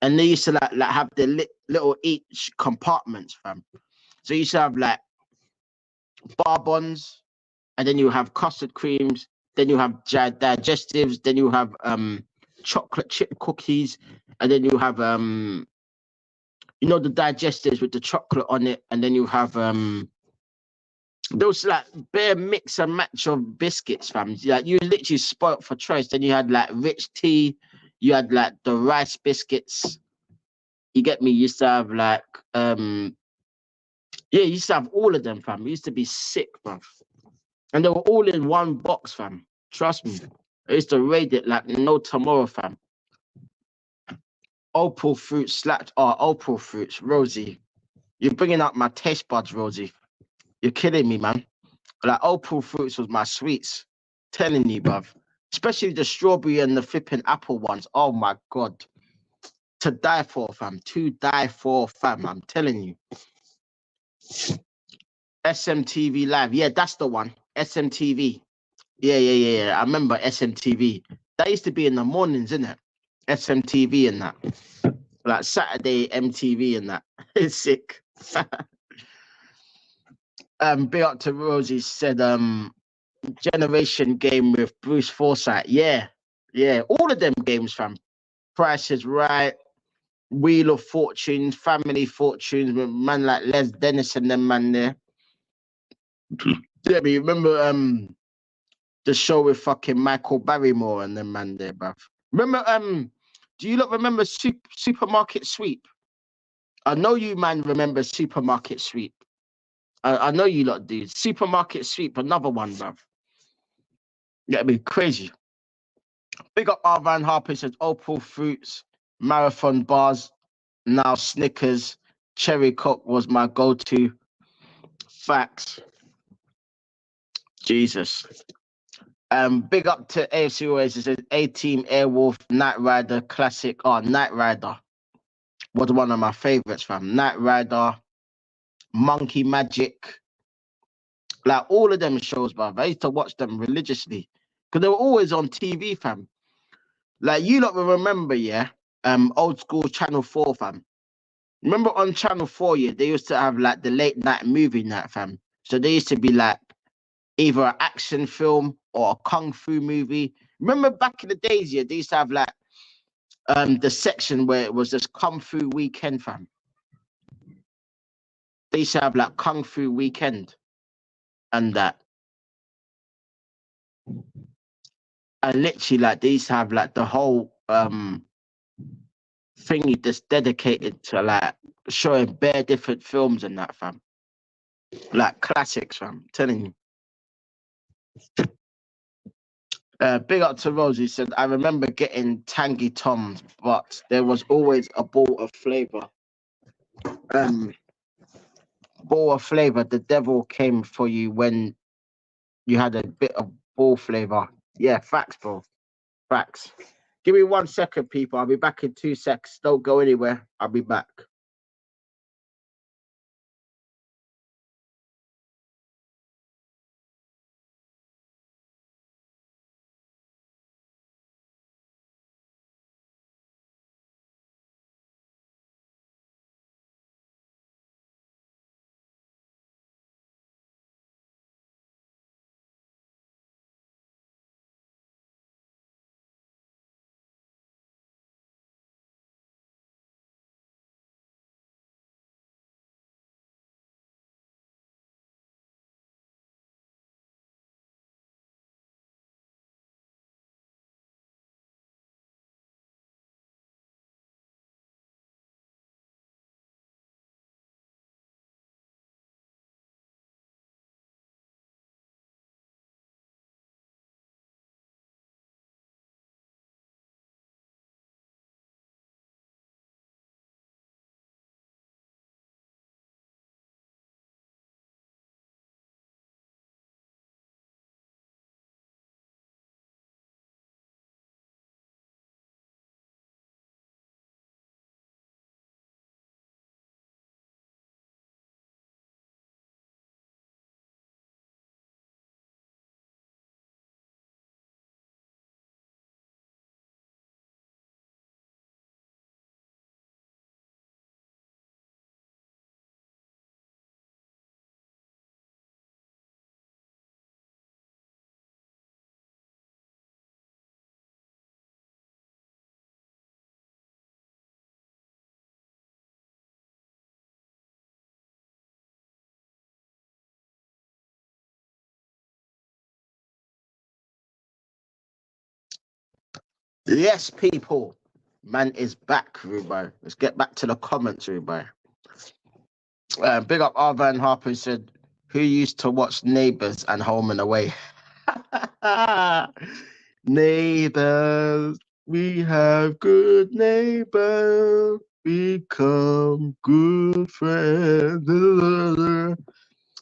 And they used to like have the little each compartments, fam. So you used to have like bar buns, and then you have custard creams, then you have digestives, then you have chocolate chip cookies, and then you have you know, the digestives with the chocolate on it, and then you have those like bare mix and match of biscuits, fam. Like you literally spoilt for choice. Then you had like rich tea, you had like the rice biscuits. You get me? You used to have like yeah, you used to have all of them, fam. It used to be sick, fam. And they were all in one box, fam. Trust me. I used to raid it like no tomorrow, fam. Opal fruits slapped. Oh, opal fruits, Rosie. You're bringing up my taste buds, Rosie. You're kidding me, man. Like opal fruits was my sweets. Telling you, bruv. Especially the strawberry and the flipping apple ones. Oh my god. To die for, fam. To die for, fam. I'm telling you. SMTV Live. Yeah, that's the one. SMTV. Yeah. I remember SMTV. That used to be in the mornings, innit? SMTV and that. Like Saturday MTV and that. It's sick. Big up to Rosie said, Generation game with Bruce Forsyth. Yeah. All of them games, fam. Price is Right, Wheel of Fortunes, Family Fortunes, with man like Les Dennis and them man there. Yeah, but you remember the show with fucking Michael Barrymore and them man there, bruv. Remember do you lot remember Supermarket Sweep? I know you man remember Supermarket Sweep. I know you lot do. Supermarket Sweep, another one, bruv. Yeah, it'd be crazy. Big up Arvan Harper, says Opal Fruits, Marathon Bars, now Snickers, Cherry Coke was my go-to. Facts. Jesus. Big up to AFC always. It says A-Team, Airwolf, Knight Rider, Classic. Oh, Knight Rider was one of my favorites, fam. Knight Rider, Monkey Magic. Like all of them shows, bruv. I used to watch them religiously. Because they were always on TV, fam. Like you lot will remember, yeah, old school Channel 4, fam. Remember on Channel 4, yeah, they used to have like the late night movie night, fam. So they used to be like either an action film or a kung fu movie. Remember back in the days, yeah, they used to have like the section where it was just Kung Fu Weekend, fam. They used to have like Kung Fu Weekend and that. And literally like they used to have like the whole thingy that's dedicated to like showing bare different films and that, fam. Like classics, fam. I'm telling you. Big up to Rosie, said, I remember getting Tangy Toms, but there was always a ball of flavor. Ball of flavor, the devil came for you when you had a bit of ball flavor. Yeah, facts, bro. Facts. Give me 1 second, people. I'll be back in 2 seconds. Don't go anywhere. I'll be back. Yes, people. Man is back, Rubo. Let's get back to the comments, Rubo. Big up Arvan Harper, who said, who used to watch Neighbours and Home and Away? Neighbours, we have good neighbours, become good friends.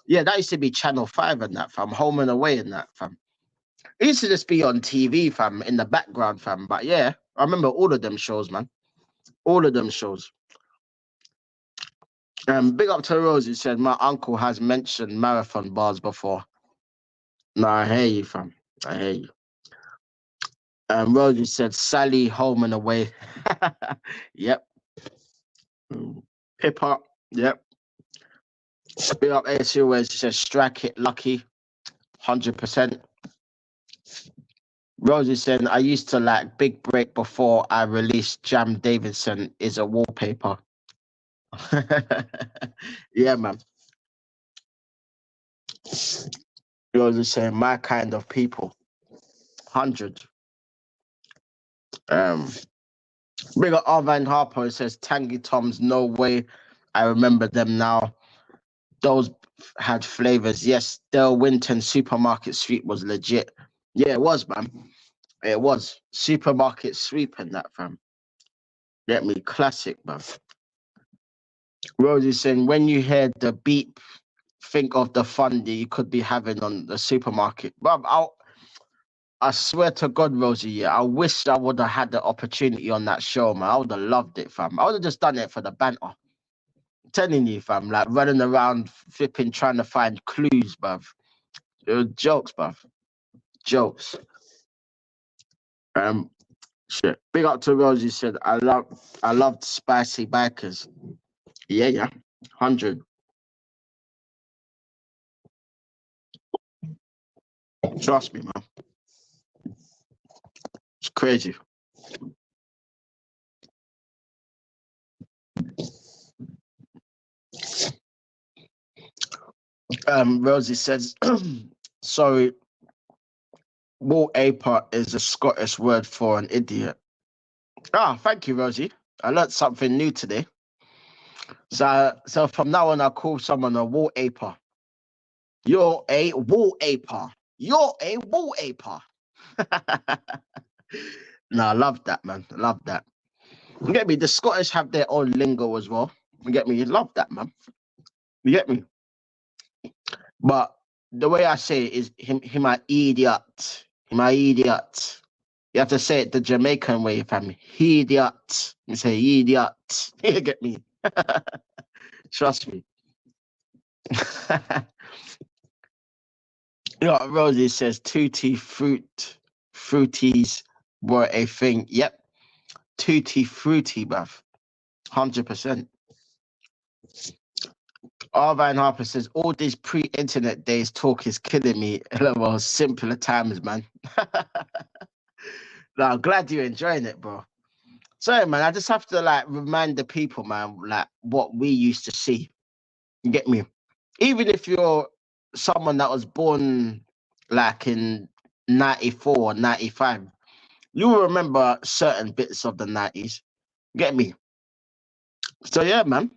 Yeah, that used to be Channel 5 and that, fam. Home and Away and that, fam. It used to just be on TV, fam, in the background, fam. But yeah, I remember all of them shows, man. All of them shows. Big up to Rosie said, my uncle has mentioned marathon bars before. No, I hear you, fam. I hear you. Rosie said, Sally, home and away. Yep. Hip hop. Yep. Big up ASU where she says, strike it lucky. 100%. Rosie said, I used to like Big Break before I released Jam Davidson is a wallpaper. Yeah, man. Rosie saying, my kind of people. 100. Big up Arvine Harper says, Tangy Toms, no way. I remember them now. Those had flavors. Yes, Del Winton Supermarket Sweep was legit. Yeah, it was, man. It was. Supermarket Sweep and that, fam. Get me? Classic, man. Rosie saying, when you hear the beep, think of the fun that you could be having on the supermarket. But I swear to God, Rosie, yeah, I wish I would have had the opportunity on that show, man. I would have loved it, fam. I would have just done it for the banter. I'm telling you, fam, like running around, flipping, trying to find clues, bruv. It was jokes, bruv. Jokes. Shit. Big up to Rosie said, I loved spicy bikers. Yeah. 100. Trust me, man. It's crazy. Rosie says, sorry, wallpaper is a Scottish word for an idiot. Thank you, Rosie. I learned something new today. So from now on, I'll call someone a wallpaper. You're a wallpaper. You're a wallpaper. No, I love that, man. I love that. You get me? The Scottish have their own lingo as well. You get me? You love that, man. You get me? But the way I say it is him a idiot. Him a idiot. You have to say it the Jamaican way, fam. Idiot. You say idiot. You get me? Trust me. You know, Rosie says tutti fruities were a thing. Yep. Tutti fruity, bruv. 100%. Arvine Harper says, all these pre-internet days talk is killing me. Well, simpler times, man. No, I'm glad you're enjoying it, bro. Sorry, man. I just have to like remind the people, man, like what we used to see. You get me? Even if you're someone that was born like in 94 or 95, you will remember certain bits of the 90s. Get me? So yeah, man.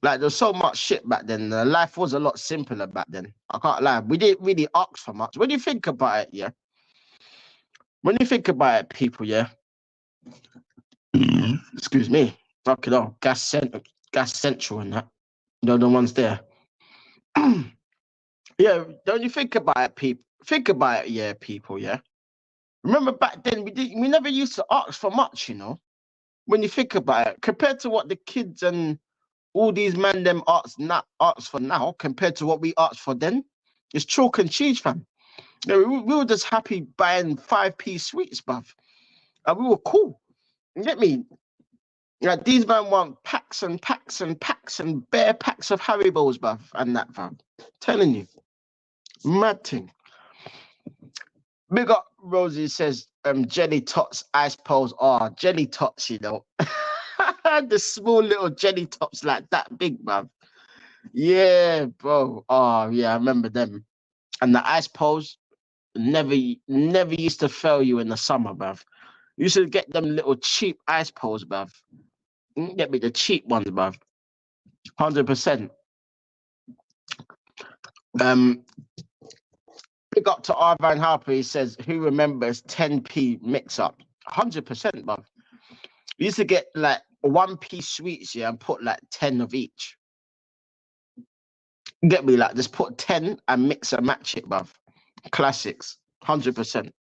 Like there's so much shit back then. Life was a lot simpler back then. I can't lie. We didn't really ask for much. When you think about it, yeah. When you think about it, people, yeah. Excuse me. Fuck it all. Gas central and that. They're the ones there. Yeah, don't you think about it, people? Think about it, yeah, people, yeah. Remember back then, we never used to ask for much, you know. When you think about it, compared to what the kids and all these man them arts for now, compared to what we asked for then, it's chalk and cheese, fam. Yeah, we were just happy buying 5p sweets, bruv. And we were cool. You get me? Like these men want packs and packs and packs and bare packs of Haribos, bruv, and that, fam. Telling you. Mad thing. Big up Rosie says, jelly tots, ice poles are jelly tots, you know. The small little jelly tops like that big, bruv. Yeah, bro. Oh, yeah, I remember them. And the ice poles never used to fail you in the summer, bruv. You used to get them little cheap ice poles, bruv. Get me the cheap ones, bruv. 100%. Big up to Arvine Harper. He says, who remembers 10p mix up? 100%, bruv. We used to get like 1p sweets, yeah, and put like 10 of each. Get me? Like, just put 10 and mix and match it, bruv. Classics. 100%.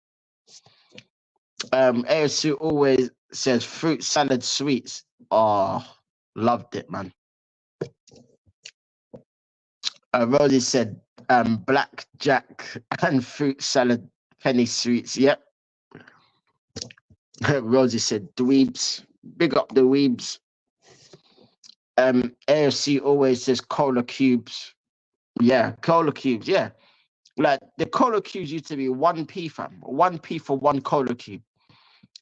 ASU always says fruit salad sweets. Oh, loved it, man. Rosie said, blackjack and fruit salad, penny sweets. Yep. Rosie said, dweebs. Big up the weebs. AFC always says cola cubes. Yeah, cola cubes. Yeah. Like the cola cubes used to be 1p, fam. 1p for one cola cube.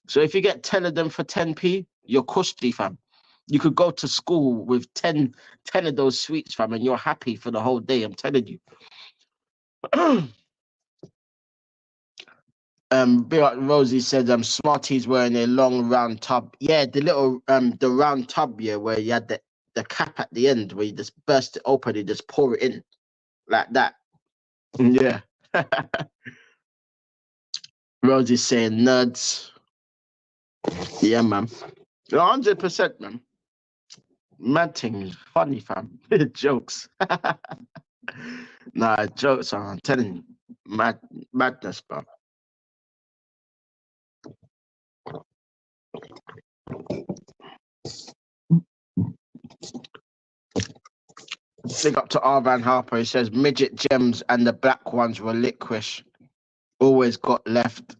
So if you get 10 of them for 10p, you're cushy, fam. You could go to school with 10 of those sweets, fam, and you're happy for the whole day. I'm telling you. Rosie said Smarties were in a long round tub. Yeah, the little the round tub, yeah, where you had the cap at the end where you just burst it open, you just pour it in like that. Yeah. Rosie's saying nerds. Yeah, man. 100%, man. Mad thing, funny, fam. Jokes. Nah, jokes are, I'm telling you. Madness, bro. Big up to R. Van Harper. He says midget gems and the black ones were licorice. Always got left.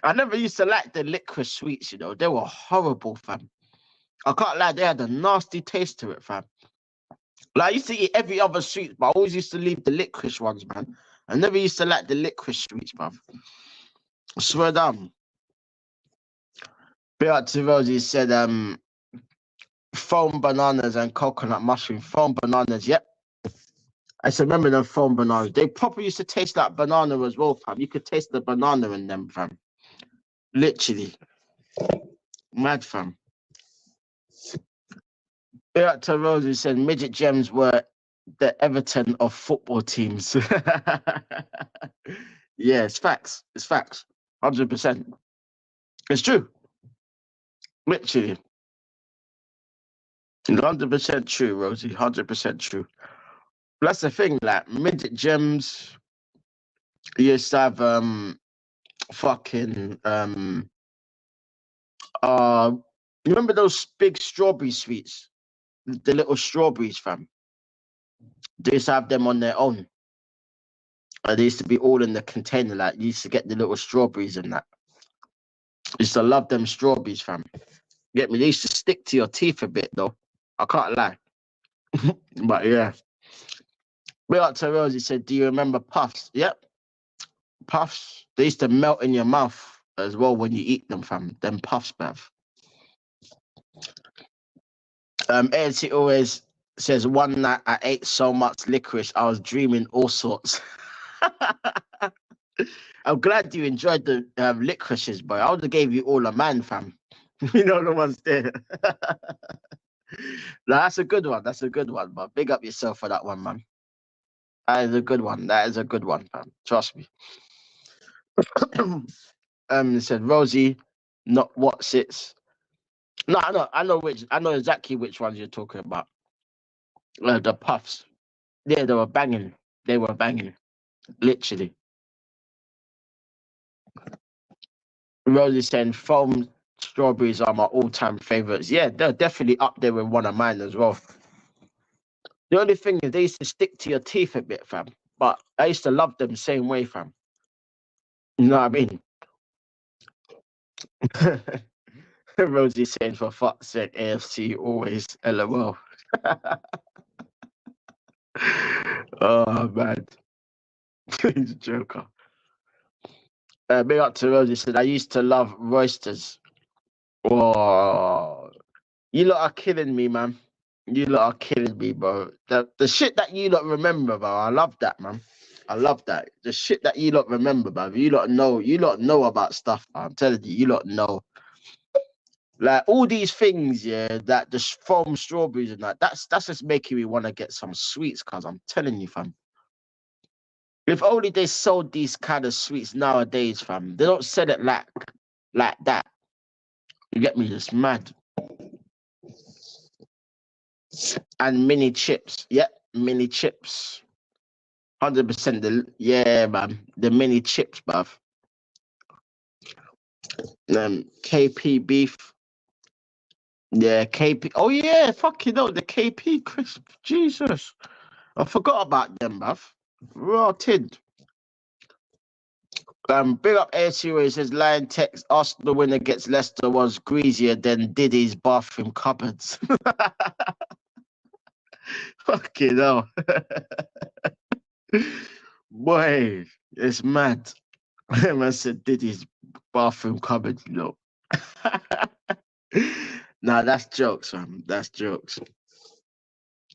I never used to like the licorice sweets, you know. They were horrible, fam. I can't lie, they had a nasty taste to it, fam. Like I used to eat every other sweet, but I always used to leave the licorice ones, man. I never used to like the licorice sweets, bruv. I swear down. Big up to Rosie said foam bananas and coconut mushroom. Foam bananas, yep. I still remember them foam bananas. They probably used to taste like banana as well, fam. You could taste the banana in them, fam. Literally. Mad, fam. Yeah, to Rosie said midget gems were the Everton of football teams. Yeah, it's facts. It's facts. 100%. It's true. Literally. 100% true, Rosie. 100% true. That's the thing, like midget gems used to have fucking you remember those big strawberry sweets? The little strawberries, fam. They used to have them on their own. They used to be all in the container. Like you used to get the little strawberries and that. Used to love them strawberries, fam. Get me? They used to stick to your teeth a bit though. I can't lie. But yeah. Big up to Rosie said, do you remember puffs? Yep. Puffs. They used to melt in your mouth as well when you eat them, fam. Them puffs, bruv. ANC always says one night I ate so much licorice, I was dreaming all sorts. I'm glad you enjoyed the licorices, boy. I would have gave you all a man, fam. You know the ones there. No, that's a good one. That's a good one, but big up yourself for that one, man. That is a good one. That is a good one, fam. Trust me. It said Rosie, not what sits. No, I know exactly which ones you're talking about. The puffs. Yeah, they were banging. They were banging. Literally. Rosie saying foam strawberries are my all-time favorites. Yeah, they're definitely up there with one of mine as well. The only thing is they used to stick to your teeth a bit, fam. But I used to love them same way, fam. You know what I mean? Rosie saying for fuck's sake, AFC always LOL. Oh man. He's a joker. Big up to Rosie said I used to love roasters. Oh, you lot are killing me, man. You lot are killing me, bro. The shit that you lot remember, bro. I love that, man. I love that. The shit that you lot remember, bro. You lot know about stuff. I'm telling you, you lot know. Like all these things, yeah, that the foam strawberries and that, that's just making me want to get some sweets, cuz I'm telling you, fam. If only they sold these kind of sweets nowadays, fam. They don't sell it like that. You get me? It's mad. And mini chips. Yep, mini chips. 100%. Yeah, man. The mini chips, bruv. KP beef. Yeah, KP. Oh yeah, fucking hell, the KP crisp. Jesus, I forgot about them, bruv. Rotted. Big up ASU where he says Liontekz Arsenal winner gets Leicester was greasier than Diddy's bathroom cupboards. Fucking hell. Boy, it's mad. Man said Diddy's bathroom cupboard, you know. Nah, that's jokes, fam. That's jokes.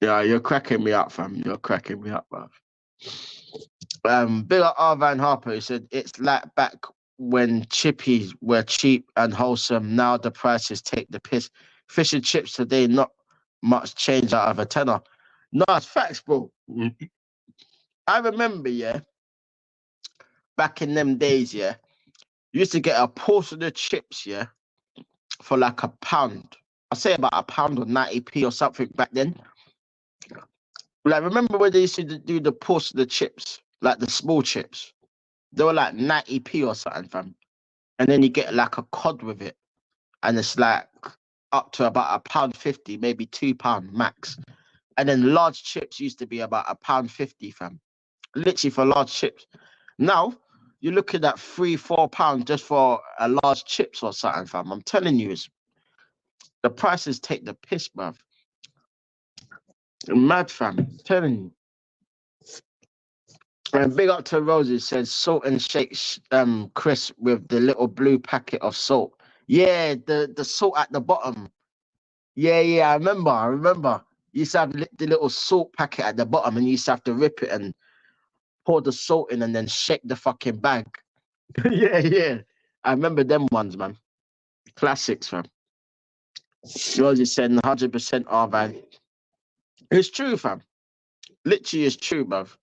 Yeah, you're cracking me up, fam. You're cracking me up, bruv. Big up R. Van Harper who said it's like back when chippies were cheap and wholesome. Now the prices take the piss. Fish and chips today, not much change out of a tenner. No, it's facts, bro. I remember, yeah, back in them days, yeah, you used to get a portion of chips, yeah, for like £1. I say about £1 or 90p or something back then. Like, remember when they used to do the portion of chips, like the small chips? They were like 90p or something, fam. And then you get like a cod with it, and it's like up to about £1.50, maybe £2 max. And then large chips used to be about £1.50, fam. Literally for large chips. Now you're looking at £3-4 just for a large chips or something, fam. I'm telling you, the prices take the piss, bruv. Mad, fam. I'm telling you. And big up to Rosie says salt and shake Chris with the little blue packet of salt. Yeah, the salt at the bottom. Yeah, I remember. You used to have the little salt packet at the bottom and you used to have to rip it and pour the salt in and then shake the fucking bag. Yeah. I remember them ones, man. Classics, fam. Rosie said 100% R, man. It's true, fam. Literally, it's true, bruv.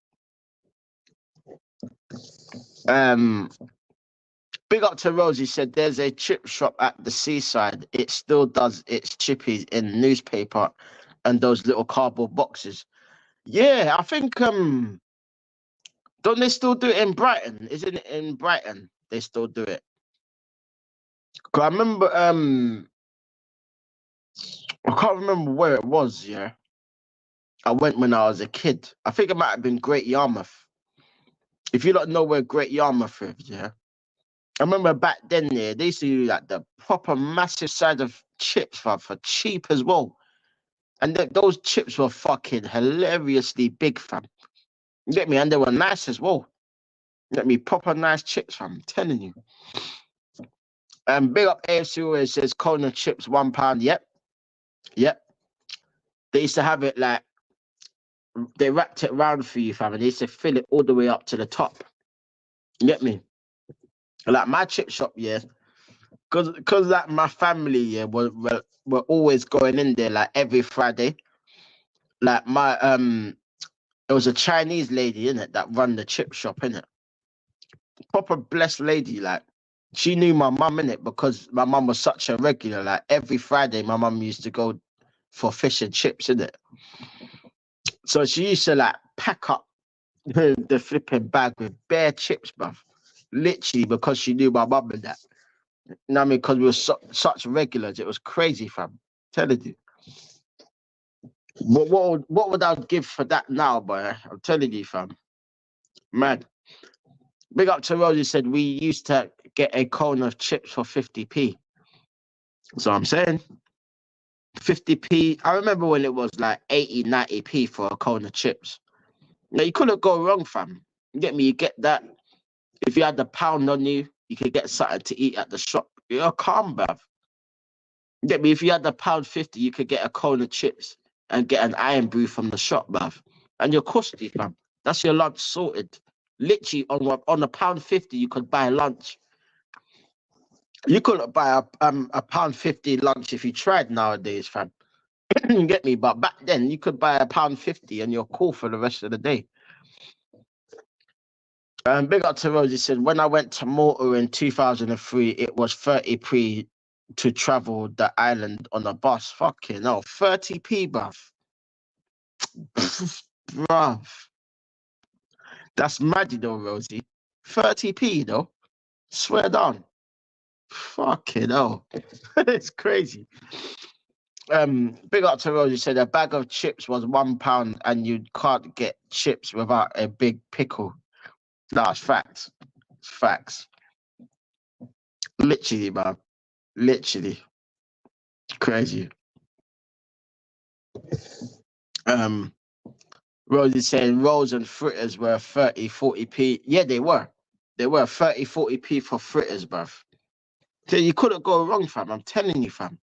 Big up to Rosie said there's a chip shop at the seaside. It still does its chippies in newspaper and those little cardboard boxes. Yeah, I think don't they still do it in Brighton? Isn't it in Brighton? They still do it. 'Cause I remember I can't remember where it was, yeah. I went when I was a kid. I think it might have been Great Yarmouth. If you don't know where Great Yarmouth is, yeah. I remember back then, yeah, they used to do like the proper massive size of chips for cheap as well. And those chips were fucking hilariously big, fam. You get me? And they were nice as well. You get me? Proper nice chips, fam. I'm telling you. Big up AFC where it says Kona chips £1. Yep. They used to have it like they wrapped it round for you, fam, and they used to fill it all the way up to the top. You get me? Like my chip shop, yeah, because like my family, yeah, were always going in there like every Friday. Like my it was a Chinese lady in it that run the chip shop in it. Proper blessed lady, like she knew my mum in it because my mum was such a regular. Like every Friday, my mum used to go for fish and chips in it. So she used to like pack up the flipping bag with bare chips, bruv. Literally because she knew my mum and that. You know what I mean? Because we were such regulars. It was crazy, fam. Telling you. What would I give for that now, boy? I'm telling you, fam. Mad. Big up to Rosie said we used to get a cone of chips for 50p. So I'm saying 50p. I remember when it was like 80, 90p for a cone of chips. Now you couldn't go wrong, fam. You get me? You get that. If you had the pound on you, you could get something to eat at the shop. You're calm, bruv. You get me? If you had the £1.50, you could get a cone of chips and get an iron brew from the shop, bruv. And you're costly, fam. That's your lunch sorted. Literally on a £1.50, you could buy lunch. You couldn't buy a £1.50 lunch if you tried nowadays, fam. You get me? But back then, you could buy a £1.50 and you're cool for the rest of the day. Big up to Rosie said, when I went to Malta in 2003, it was 30p to travel the island on a bus. Fucking hell, 30p, bruv. Bruv. That's mad, though, Rosie. 30p, though. Swear down. Fucking hell. It's crazy. Big up to Rosie said a bag of chips was £1 and you can't get chips without a big pickle. That's facts. Facts. Literally, man. Literally. Crazy. Rosie saying rolls and fritters were 30, 40p. Yeah, they were. They were 30, 40p for fritters, bruv. So you couldn't go wrong, fam. I'm telling you, fam.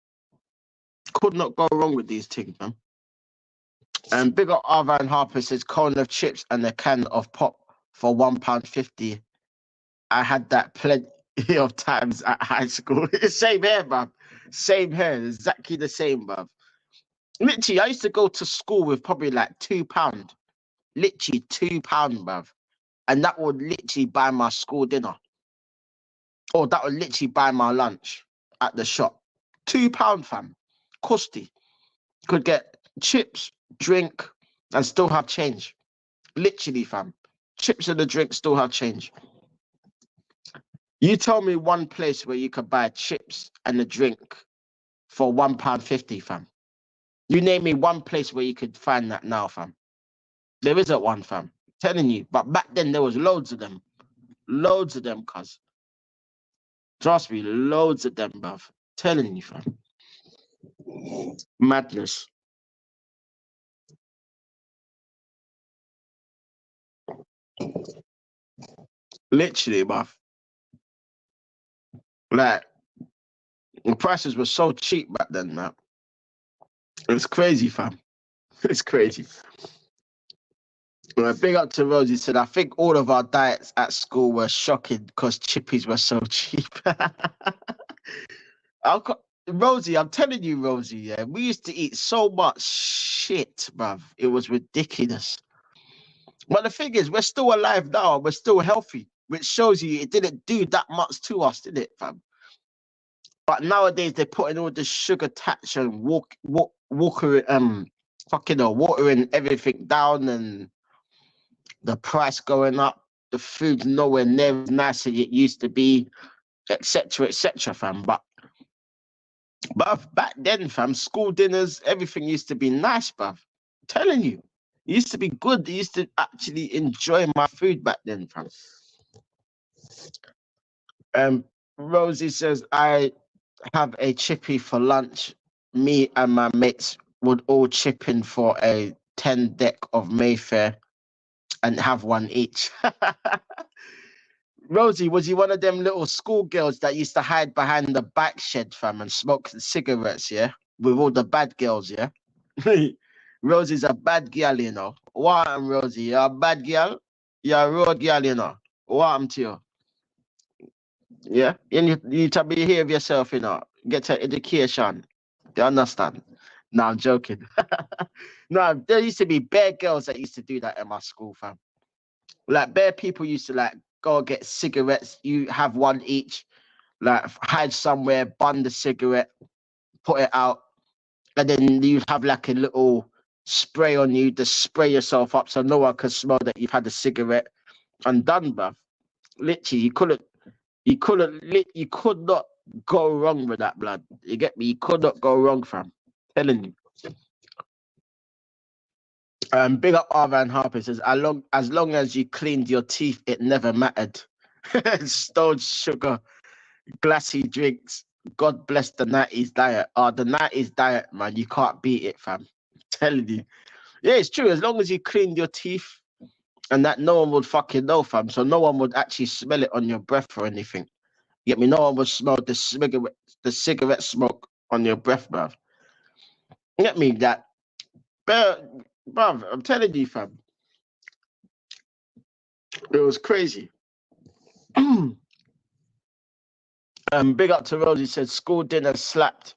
Could not go wrong with these things, man. And big up Arvan Harper says cone of chips and a can of pop for £1.50. I had that plenty of times at high school. Same here, bruv. Same here. Exactly the same, bruv. Literally, I used to go to school with probably like £2. Literally £2, bruv. And that would literally buy my school dinner. Or that would literally buy my lunch at the shop. £2, fam. Costy. Could get chips, drink, and still have change. Literally, fam. Chips and the drink still have change. You tell me one place where you could buy chips and a drink for £1.50, fam. You name me one place where you could find that now, fam. There isn't one, fam. I'm telling you. But back then, there was loads of them. Loads of them, cuz. Trust me, loads of them, bruv. Telling you, fam. Madness. Literally, bruv. Like, the prices were so cheap back then, man. It's crazy, fam. It's crazy. Big up to Rosie said, I think all of our diets at school were shocking because chippies were so cheap. Rosie, I'm telling you, Rosie, yeah, we used to eat so much shit, bruv. It was ridiculous. But the thing is, we're still alive now. We're still healthy, which shows you it didn't do that much to us, did it, fam? But nowadays, they're putting all the sugar tax and watering everything down and the price going up. The food's nowhere near as nice as it used to be, etc., fam. But back then, fam, school dinners, everything used to be nice, bruv. I'm telling you. It used to be good. I used to actually enjoy my food back then, fam. Rosie says, I have a chippy for lunch. Me and my mates would all chip in for a 10 deck of Mayfair and have one each. Rosie, was you one of them little schoolgirls that used to hide behind the back shed, fam, and smoke cigarettes, yeah? With all the bad girls, yeah? Rosie's a bad girl, you know. What am Rosie? You're a bad girl? You're a road girl, you know. What am to you? Yeah? You need to behave yourself, you know. Get your education. Do you understand? No, I'm joking. No, there used to be bare girls that used to do that at my school, fam. Like, bare people used to, like, go get cigarettes. You have one each. Like, hide somewhere, bun the cigarette, put it out. And then you have, like, a little spray on you to spray yourself up so no one can smell that you've had a cigarette. And done, bruv. Literally, you could not go wrong with that, blood. You get me? You could not go wrong, fam. Telling you. Big up Arvan Harper says, as long as you cleaned your teeth, it never mattered. Stone sugar, glassy drinks. God bless the 90s diet. The 90s diet, man, you can't beat it, fam. I'm telling you. Yeah, it's true. As long as you cleaned your teeth and that no one would fucking know, fam. So no one would actually smell it on your breath or anything. You get me? No one would smell the cigarette smoke on your breath, bruv. You get me? That, bruv, I'm telling you, fam. It was crazy. Big up to Rosie said school dinner slapped.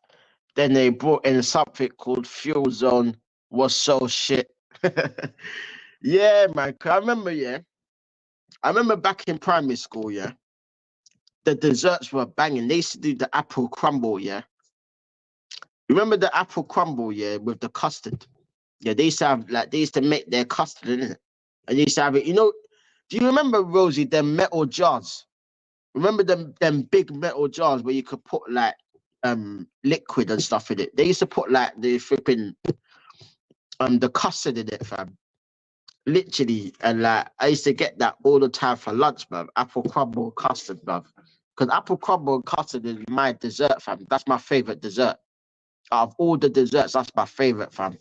Then they brought in something called Fuel Zone. Was so shit. Yeah, man. I remember back in primary school, yeah. The desserts were banging. They used to do the apple crumble, yeah. Remember the apple crumble, yeah, with the custard? Yeah, they used to have they used to make their custard in it. And they used to have it, do you remember, Rosie, them metal jars? Remember them big metal jars where you could put liquid and stuff in it. They used to put like the flipping the custard in it, fam. Literally, and like I used to get that all the time for lunch, bruv. Apple crumble custard, bruv. Because apple crumble and custard is my dessert, fam. That's my favorite dessert. Out of all the desserts, that's my favorite, fam.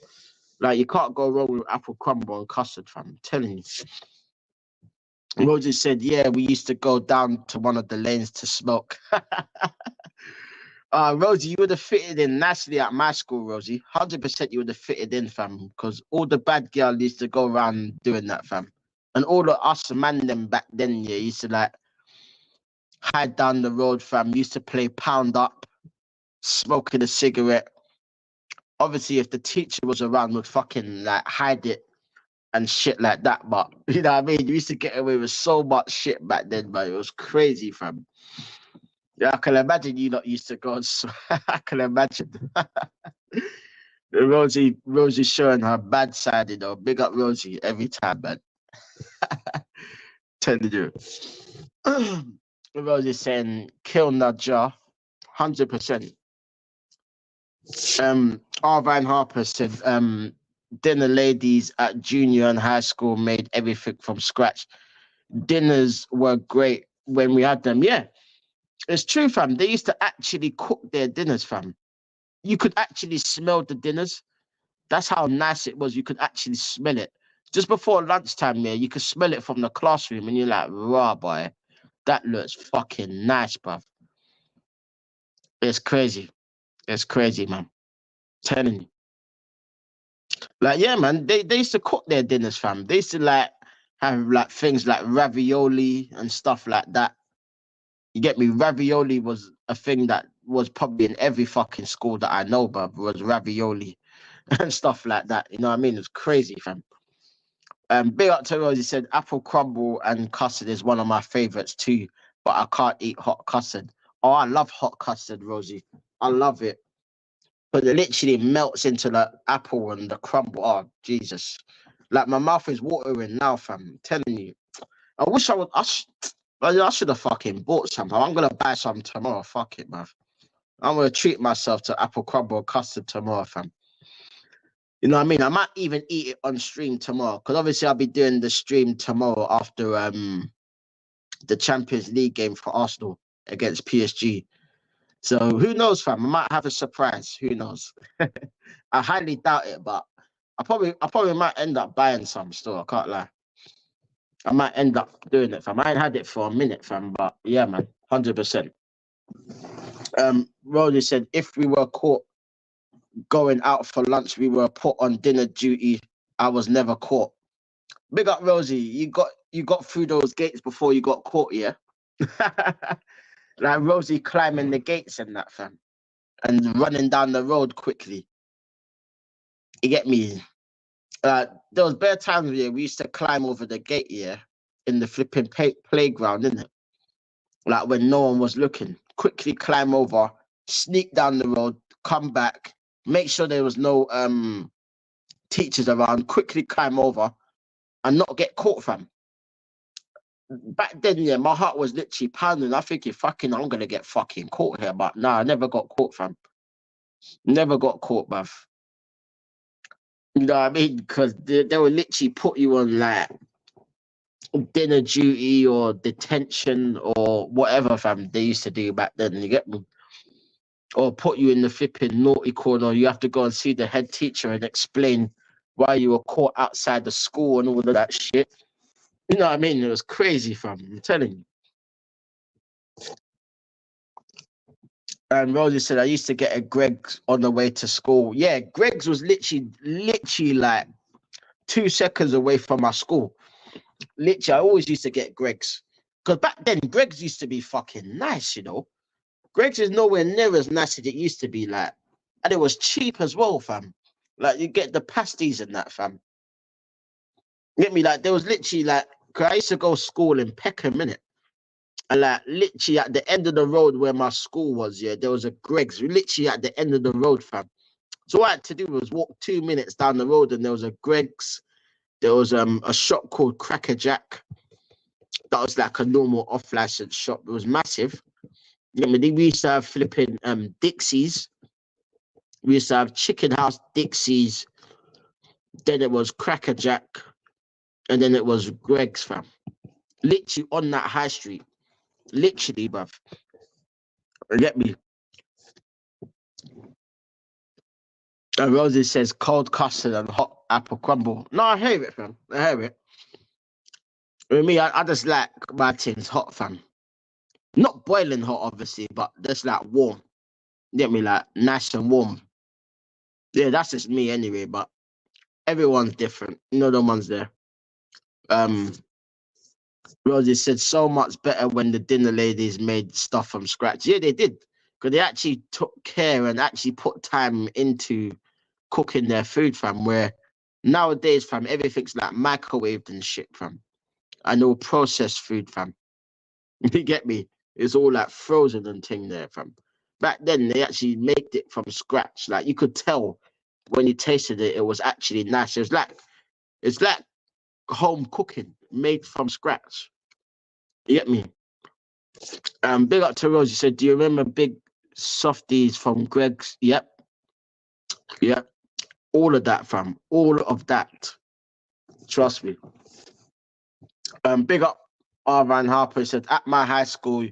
Like you can't go wrong with apple crumble and custard, fam. I'm telling you. Rosie said, yeah, we used to go down to one of the lanes to smoke. Rosie, you would have fitted in nicely at my school, Rosie. 100% you would have fitted in, fam. Because all the bad girls used to go around doing that, fam. And all of us man them back then, yeah, used to like hide down the road, fam. Used to play pound up, smoking a cigarette. Obviously, if the teacher was around, would fucking like hide it and shit like that. But you know what I mean? You used to get away with so much shit back then, but it was crazy, fam. Yeah, I can imagine you not used to go and I can imagine. Rosie showing her bad side, you know. Big up Rosie every time, man. Telling you. Rosie saying, kill Nadja, 100%. Arvine Harper said, dinner ladies at junior and high school made everything from scratch. Dinners were great when we had them. Yeah, it's true, fam. They used to actually cook their dinners, fam. You could actually smell the dinners. That's how nice it was. You could actually smell it. Just before lunchtime, yeah, you could smell it from the classroom and you're like, raw, boy, that looks fucking nice, bruv. It's crazy. It's crazy, man. Telling you. Like, yeah, man, they used to cook their dinners, fam. They used to like have like things like ravioli and stuff like that. You get me? Ravioli was a thing that was probably in every fucking school that I know, bruv, was ravioli and stuff like that. You know what I mean? It's crazy, fam. Big up to Rosie said apple crumble and custard is one of my favorites too, but I can't eat hot custard. Oh, I love hot custard, Rosie. I love it. But it literally melts into the apple and the crumble. Oh, Jesus. Like my mouth is watering now, fam. I'm telling you. I wish I would. I should have fucking bought some. I'm gonna buy some tomorrow. Fuck it, man. I'm gonna treat myself to apple crumble custard tomorrow, fam. You know what I mean? I might even eat it on stream tomorrow because obviously I'll be doing the stream tomorrow after the Champions League game for Arsenal against PSG. So who knows, fam? I might have a surprise. Who knows? I highly doubt it, but I probably might end up buying some still. I can't lie. I might end up doing it, fam. I ain't had it for a minute, fam, but yeah, man, 100%. Rosie said if we were caught going out for lunch, we were put on dinner duty. I was never caught. Big up, Rosie. You got through those gates before you got caught, yeah? Like Rosie climbing the gates and that, fam. And running down the road quickly. You get me? There was bare times where we used to climb over the gate, yeah, in the flipping playground, innit? Like when no one was looking. Quickly climb over, sneak down the road, come back, make sure there was no teachers around, quickly climb over and not get caught, fam. Back then, yeah, my heart was literally pounding. I thinking, fucking, I'm gonna get fucking caught here, but nah, I never got caught, fam. Never got caught, bruv. You know what I mean? Because they would literally put you on like dinner duty or detention or whatever, fam. They used to do back then. You get me? Or put you in the flipping naughty corner. You have to go and see the head teacher and explain why you were caught outside the school and all of that shit. You know what I mean? It was crazy, fam. I'm telling you. And Rosie said, I used to get a Greg's on the way to school. Yeah, Greg's was literally like 2 seconds away from my school. Literally, I always used to get Greg's. Because back then, Greg's used to be fucking nice, you know. Greg's is nowhere near as nice as it used to be, like. And it was cheap as well, fam. Like, you get the pasties and that, fam. Get me? Like, there was literally, like, cause I used to go to school in Peckham, innit? And like literally at the end of the road where my school was, yeah, there was a Greg's literally at the end of the road, fam. So what I had to do was walk 2 minutes down the road and there was a Greg's. There was a shop called Cracker Jack. That was like a normal off-license shop. It was massive. I mean, we used to have flipping Dixies. We used to have Chicken House Dixies. Then it was Cracker Jack, and then it was Greg's, fam. Literally on that high street. Literally, bruv. Get me. And Rosie says cold custard and hot apple crumble. No, I hear it, fam. I hear it. With me, I just like my things hot, fam. Not boiling hot, obviously, but just like warm. Get me, like nice and warm. Yeah, that's just me anyway, but everyone's different. You know the ones there. Rosie said so much better when the dinner ladies made stuff from scratch. Yeah, they did. Because they actually took care and actually put time into cooking their food, fam. Where nowadays, fam, everything's like microwaved and shit, fam. And all processed food, fam. You get me? It's all like frozen and thing there, fam. Back then, they actually made it from scratch. Like you could tell when you tasted it, it was actually nice. It's like home cooking made from scratch. You get me? Big up to Rose. You said, do you remember big softies from Greg's? Yep. Yep. All of that, fam. All of that. Trust me. Big up Arvan Harper. He said, at my high school,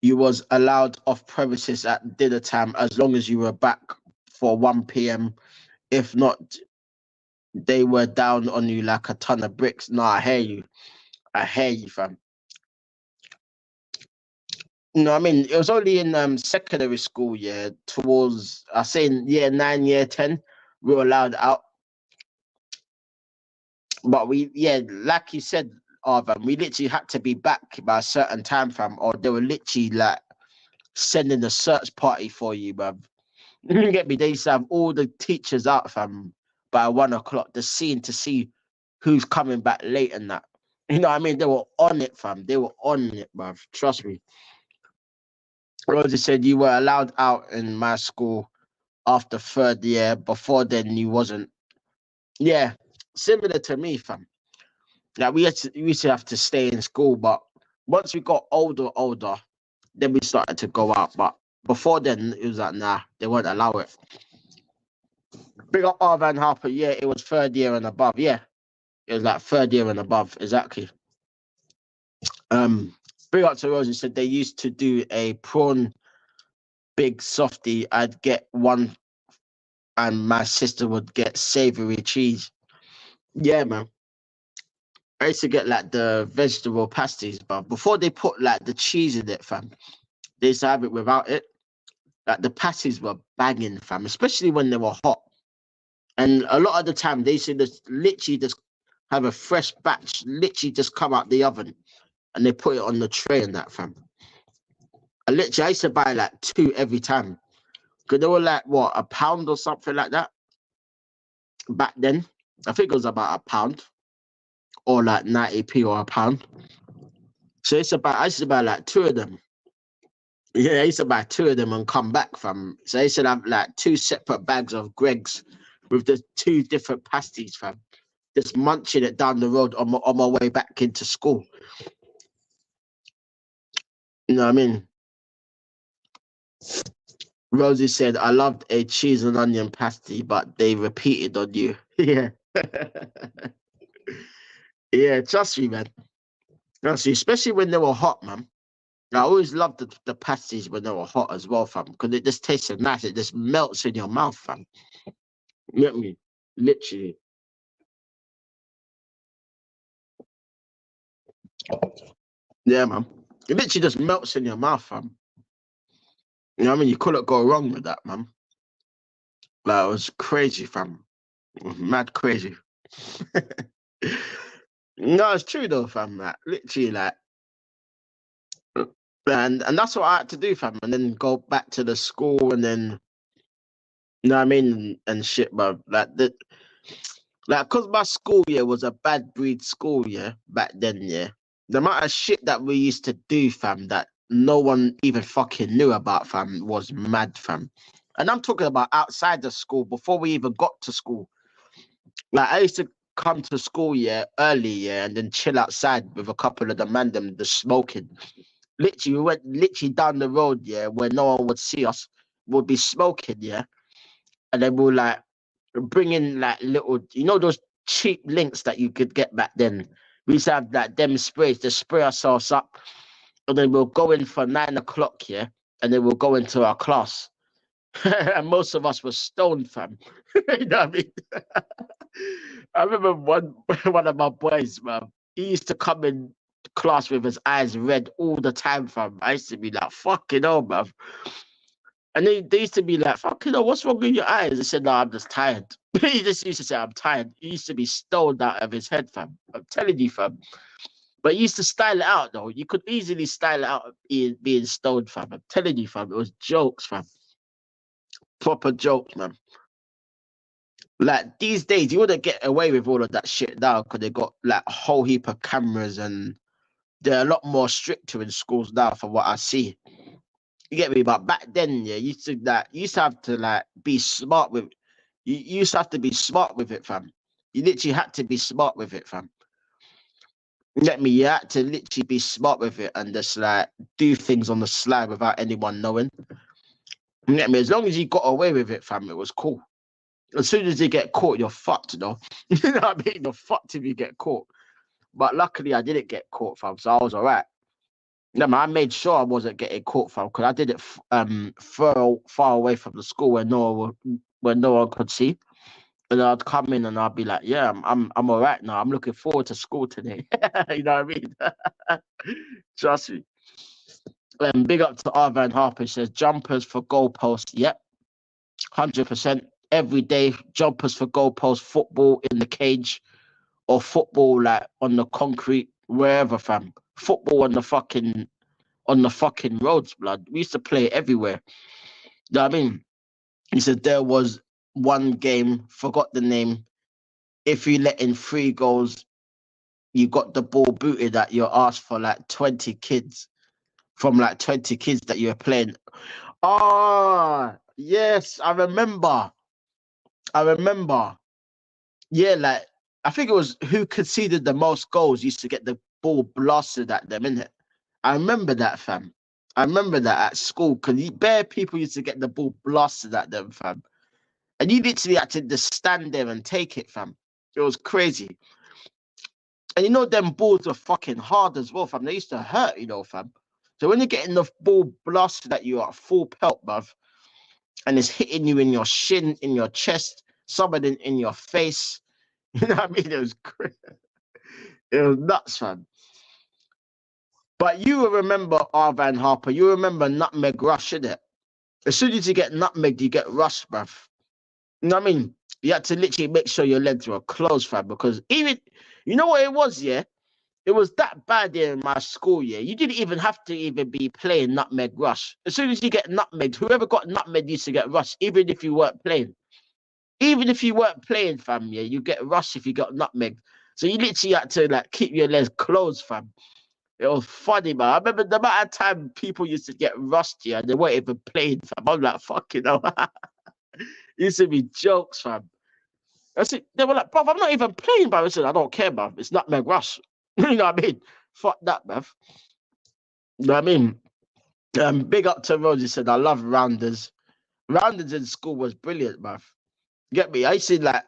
you was allowed off premises at dinner time as long as you were back for 1 p.m. If not, they were down on you like a ton of bricks. No, I hear you. I hear you, fam. No, I mean, it was only in secondary school, yeah, towards, I say in year 9, year 10, we were allowed out. But yeah, like you said, Arvan, we literally had to be back by a certain time, fam, or they were literally like sending a search party for you, bruv. You get me? They used to have all the teachers out, fam, by 1 o'clock, the scene to see who's coming back late and that. You know what I mean? They were on it, fam. They were on it, bruv. Trust me. Rosie said you were allowed out in my school after 3rd year. Before then, you wasn't. Yeah, similar to me, fam. Like we used to have to stay in school, but once we got older, then we started to go out. But before then, it was like, nah, they won't allow it. Big up Arvan Harper. Yeah, it was 3rd year and above. Yeah, it was like 3rd year and above. Exactly. Big up to Rosie said they used to do a prawn big softie. I'd get one and my sister would get savory cheese. Yeah, man. I used to get like the vegetable pasties, but before they put like the cheese in it, fam, they used to have it without it. Like the pasties were banging, fam, especially when they were hot. And a lot of the time, they used to just literally just have a fresh batch, literally just come out the oven, and they put it on the tray and that, fam. I used to buy like 2 every time. Because they were like, what, £1 or something like that? Back then, I think it was about £1 or like 90p or £1. So I used to buy like 2 of them. Yeah, I used to buy 2 of them and come back from. So I used to have like 2 separate bags of Greg's with the 2 different pasties, fam. Just munching it down the road on my way back into school. You know what I mean? Rosie said, I loved a cheese and onion pasty, but they repeated on you. Yeah. Yeah, trust me, man. Trust me, especially when they were hot, man. I always loved the pasties when they were hot as well, fam, because it just tasted nice. It just melts in your mouth, fam. You get me? Literally. Yeah, man. It literally just melts in your mouth, fam. You know what I mean? You couldn't go wrong with that, man. Like, it was crazy, fam. It was mad crazy. No, it's true though, fam. Like, literally, like, and that's what I had to do, fam. And then go back to the school and then, you know what I mean? And shit, bro. Like, cause my school year was a bad breed school year back then, yeah. The amount of shit that we used to do, fam, that no one even fucking knew about, fam, was mad, fam. And I'm talking about outside the school before we even got to school. Like I used to come to school, yeah, early, yeah, and then chill outside with a couple of the man them just smoking. Literally, we went literally down the road, yeah, where no one would see us. We'll be smoking, yeah, and then we'll like bring in like little, those cheap links that you could get back then. We used to have like them sprays to spray ourselves up, and then we'll go in for 9 o'clock, yeah, and then we'll go into our class. And most of us were stoned, fam. You know what I mean? I remember one of my boys, man. He used to come in class with his eyes red all the time, fam. I used to be like, fucking hell, man. And they used to be like, fucking hell, what's wrong with your eyes? I said, no, I'm just tired. He just used to say, I'm tired. He used to be stoned out of his head, fam. I'm telling you, fam. But he used to style it out, though. You could easily style it out being stoned, fam. I'm telling you, fam. It was jokes, fam. Proper jokes, man. Like these days, you wouldn't get away with all of that shit now because they got like a whole heap of cameras and they're a lot more stricter in schools now from what I see. You get me? But back then, yeah, you used to have to like be smart with you used to have to be smart with it, fam. You literally had to be smart with it, fam. You get me? You had to literally be smart with it and just like do things on the sly without anyone knowing. You get me? As long as you got away with it, fam, it was cool. As soon as you get caught, you're fucked, you know. You know what I mean? You're fucked if you get caught. But luckily, I didn't get caught, fam, so I was all right. No, man, I made sure I wasn't getting caught, fam, because I did it far away from the school where no one could see. And I'd come in and I'd be like, "Yeah, I'm all right now. I'm looking forward to school today." You know what I mean? Trust me. Big up to Arvan Harper. He says jumpers for goalposts. Yep, 100%. Every day, jumpers for goalposts, football in the cage, or football like on the concrete, wherever, fam. Football on the fucking roads, blood. We used to play everywhere. You know what I mean? He said there was one game, forgot the name. If you let in 3 goals, you got the ball booted at your ass for like 20 kids. From like 20 kids that you were playing. Ah, yes, I remember. I remember. Yeah, like I think it was who conceded the most goals used to get the ball blasted at them, innit? I remember that, fam. I remember that at school because bare people used to get the ball blasted at them, fam. And you literally had to just stand there and take it, fam. It was crazy. And them balls were fucking hard as well, fam. They used to hurt, fam. So when you're getting the ball blasted at you at full pelt, bruv, and it's hitting you in your shin, in your chest, some of it in your face, you know what I mean? It was crazy. It was nuts, fam. But you will remember Arvan Harper. You remember Nutmeg Rush, innit? As soon as you get nutmegged, you get rushed, bruv. You know what I mean? You had to literally make sure your legs were closed, fam, because even, you know what it was, yeah? It was that bad there in my school, yeah? You didn't even have to even be playing Nutmeg Rush. As soon as you get nutmegged, whoever got nutmegged used to get rushed, even if you weren't playing. Even if you weren't playing, fam, yeah, you get rushed if you got nutmegged. So you literally had to, like, keep your legs closed, fam. It was funny, man. I remember the amount of time people used to get rusty and they weren't even playing, fam. I'm like, fucking hell. Used to be jokes, fam. They were like, bruv, I'm not even playing, bruv. I said, I don't care, bruv. It's not Meg Rush. You know what I mean? Fuck that, bruv. You know what I mean? Big up to Rosie said, I love rounders. Rounders in school was brilliant, bruv. Get me? I used to like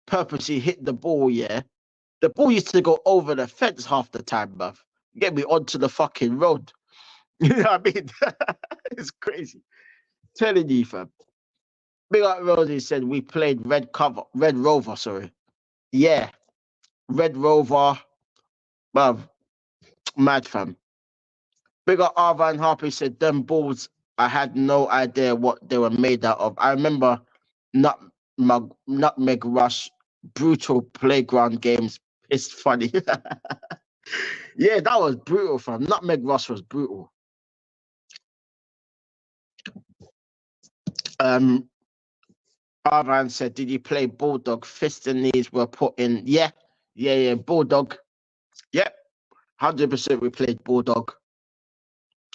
purposely hit the ball, yeah. The ball used to go over the fence half the time, bruv. Get me onto the fucking road. You know what I mean? It's crazy. Telling you, fam. Big up Rosie said we played Red Rover, sorry. Yeah. Red Rover. Bruv. Mad, fam. Big up Arvan Harper said them balls, I had no idea what they were made out of. I remember Nutmeg Rush, brutal playground games. It's funny. Yeah, that was brutal, fam. Nutmeg Rush was brutal. Arvan said, did you play Bulldog? Fist and knees were put in. Yeah. Bulldog. Yep. 100% we played Bulldog.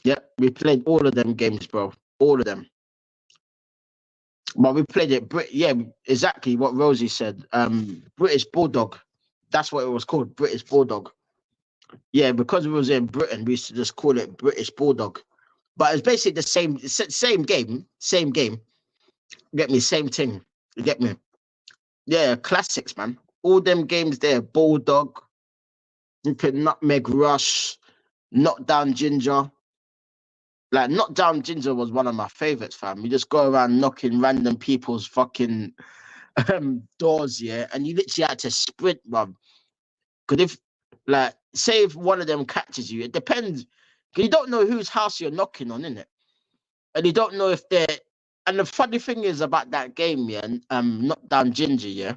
Yep. We played all of them games, bro. All of them. But we played it. Yeah, exactly what Rosie said. British Bulldog. That's what it was called. British Bulldog. Yeah, because we was in Britain, we used to just call it British Bulldog. But it's basically the same game, same game. Get me, same thing. You get me? Yeah, classics, man. All them games there, Bulldog, you put Nutmeg Rush, Knockdown Ginger. Like Knockdown Ginger was one of my favorites, fam. You just go around knocking random people's fucking doors, yeah, and you literally had to sprint, bruv. Because if, like, say if one of them catches you, it depends. Because you don't know whose house you're knocking on, innit? And you don't know if they're. And the funny thing is about that game, yeah, Knockdown Ginger, yeah.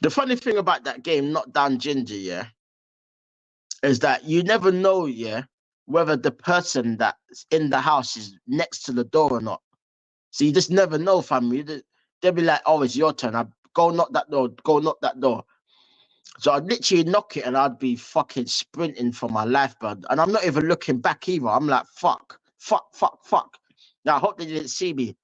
The funny thing about that game, Knockdown Ginger, yeah, is that you never know, yeah, whether the person that's in the house is next to the door or not. So you just never know, family. They'll be like, "Oh, it's your turn. I go knock that door. Go knock that door." So I'd literally knock it, and I'd be fucking sprinting for my life, bud. And I'm not even looking back either. I'm like, "Fuck, fuck, fuck, fuck." Now I hope they didn't see me.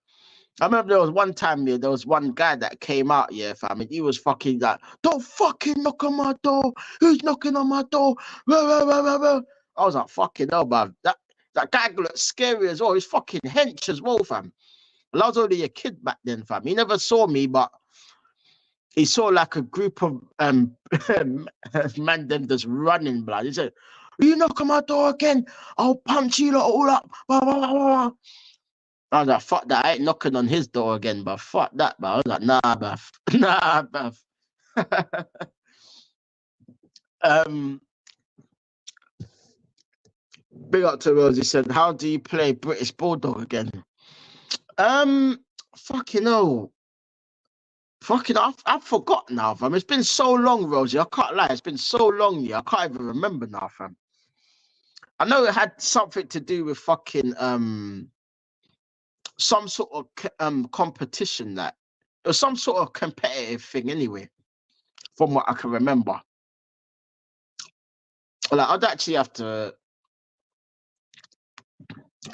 I remember there was one time, yeah, there was one guy that came out, yeah, fam, and he was fucking like, "Don't fucking knock on my door. Who's knocking on my door?" I was like, "Fucking hell, man." That guy looked scary as well. He's fucking hench as well, fam. Well, I was only a kid back then, fam. He never saw me, but he saw like a group of man them just running, blood. He said, "You knock on my door again, I'll punch you lot all up." Blah, blah, blah, blah. I was like, "Fuck that, I ain't knocking on his door again, but fuck that, but I was like, "Nah, bruv." Nah, bruv. Big up to Rose. He said, "How do you play British Bulldog again?" Fucking hell. Fucking, I've forgotten now, fam. It's been so long, Rosie. I can't lie. It's been so long, yeah. I can't even remember now, fam. I know it had something to do with fucking some sort of competition, that it was some sort of competitive thing anyway, from what I can remember. Like, I'd actually have to,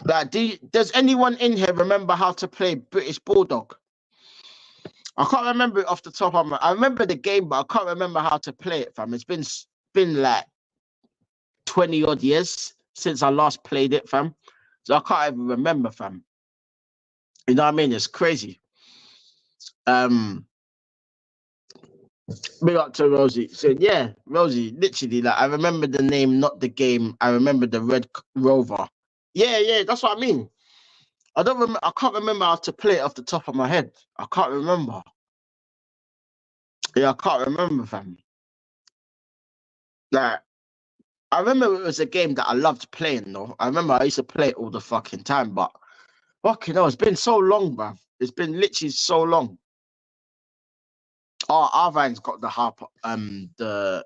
like, does anyone in here remember how to play British Bulldog? I can't remember it off the top of my. I remember the game, but I can't remember how to play it, fam. It's been like 20 odd years since I last played it, fam. So I can't even remember, fam. You know what I mean? It's crazy. Big up to Rosie. So yeah, Rosie, literally, like, I remember the name, not the game. I remember the Red Rover. Yeah, yeah, that's what I mean. I don't remember. I can't remember how to play it off the top of my head. I can't remember. Yeah, I can't remember, fam. Like, I remember it was a game that I loved playing, though. I remember I used to play it all the fucking time, but fucking hell, it's been so long, bruv. It's been literally so long. Oh, Arvine's got the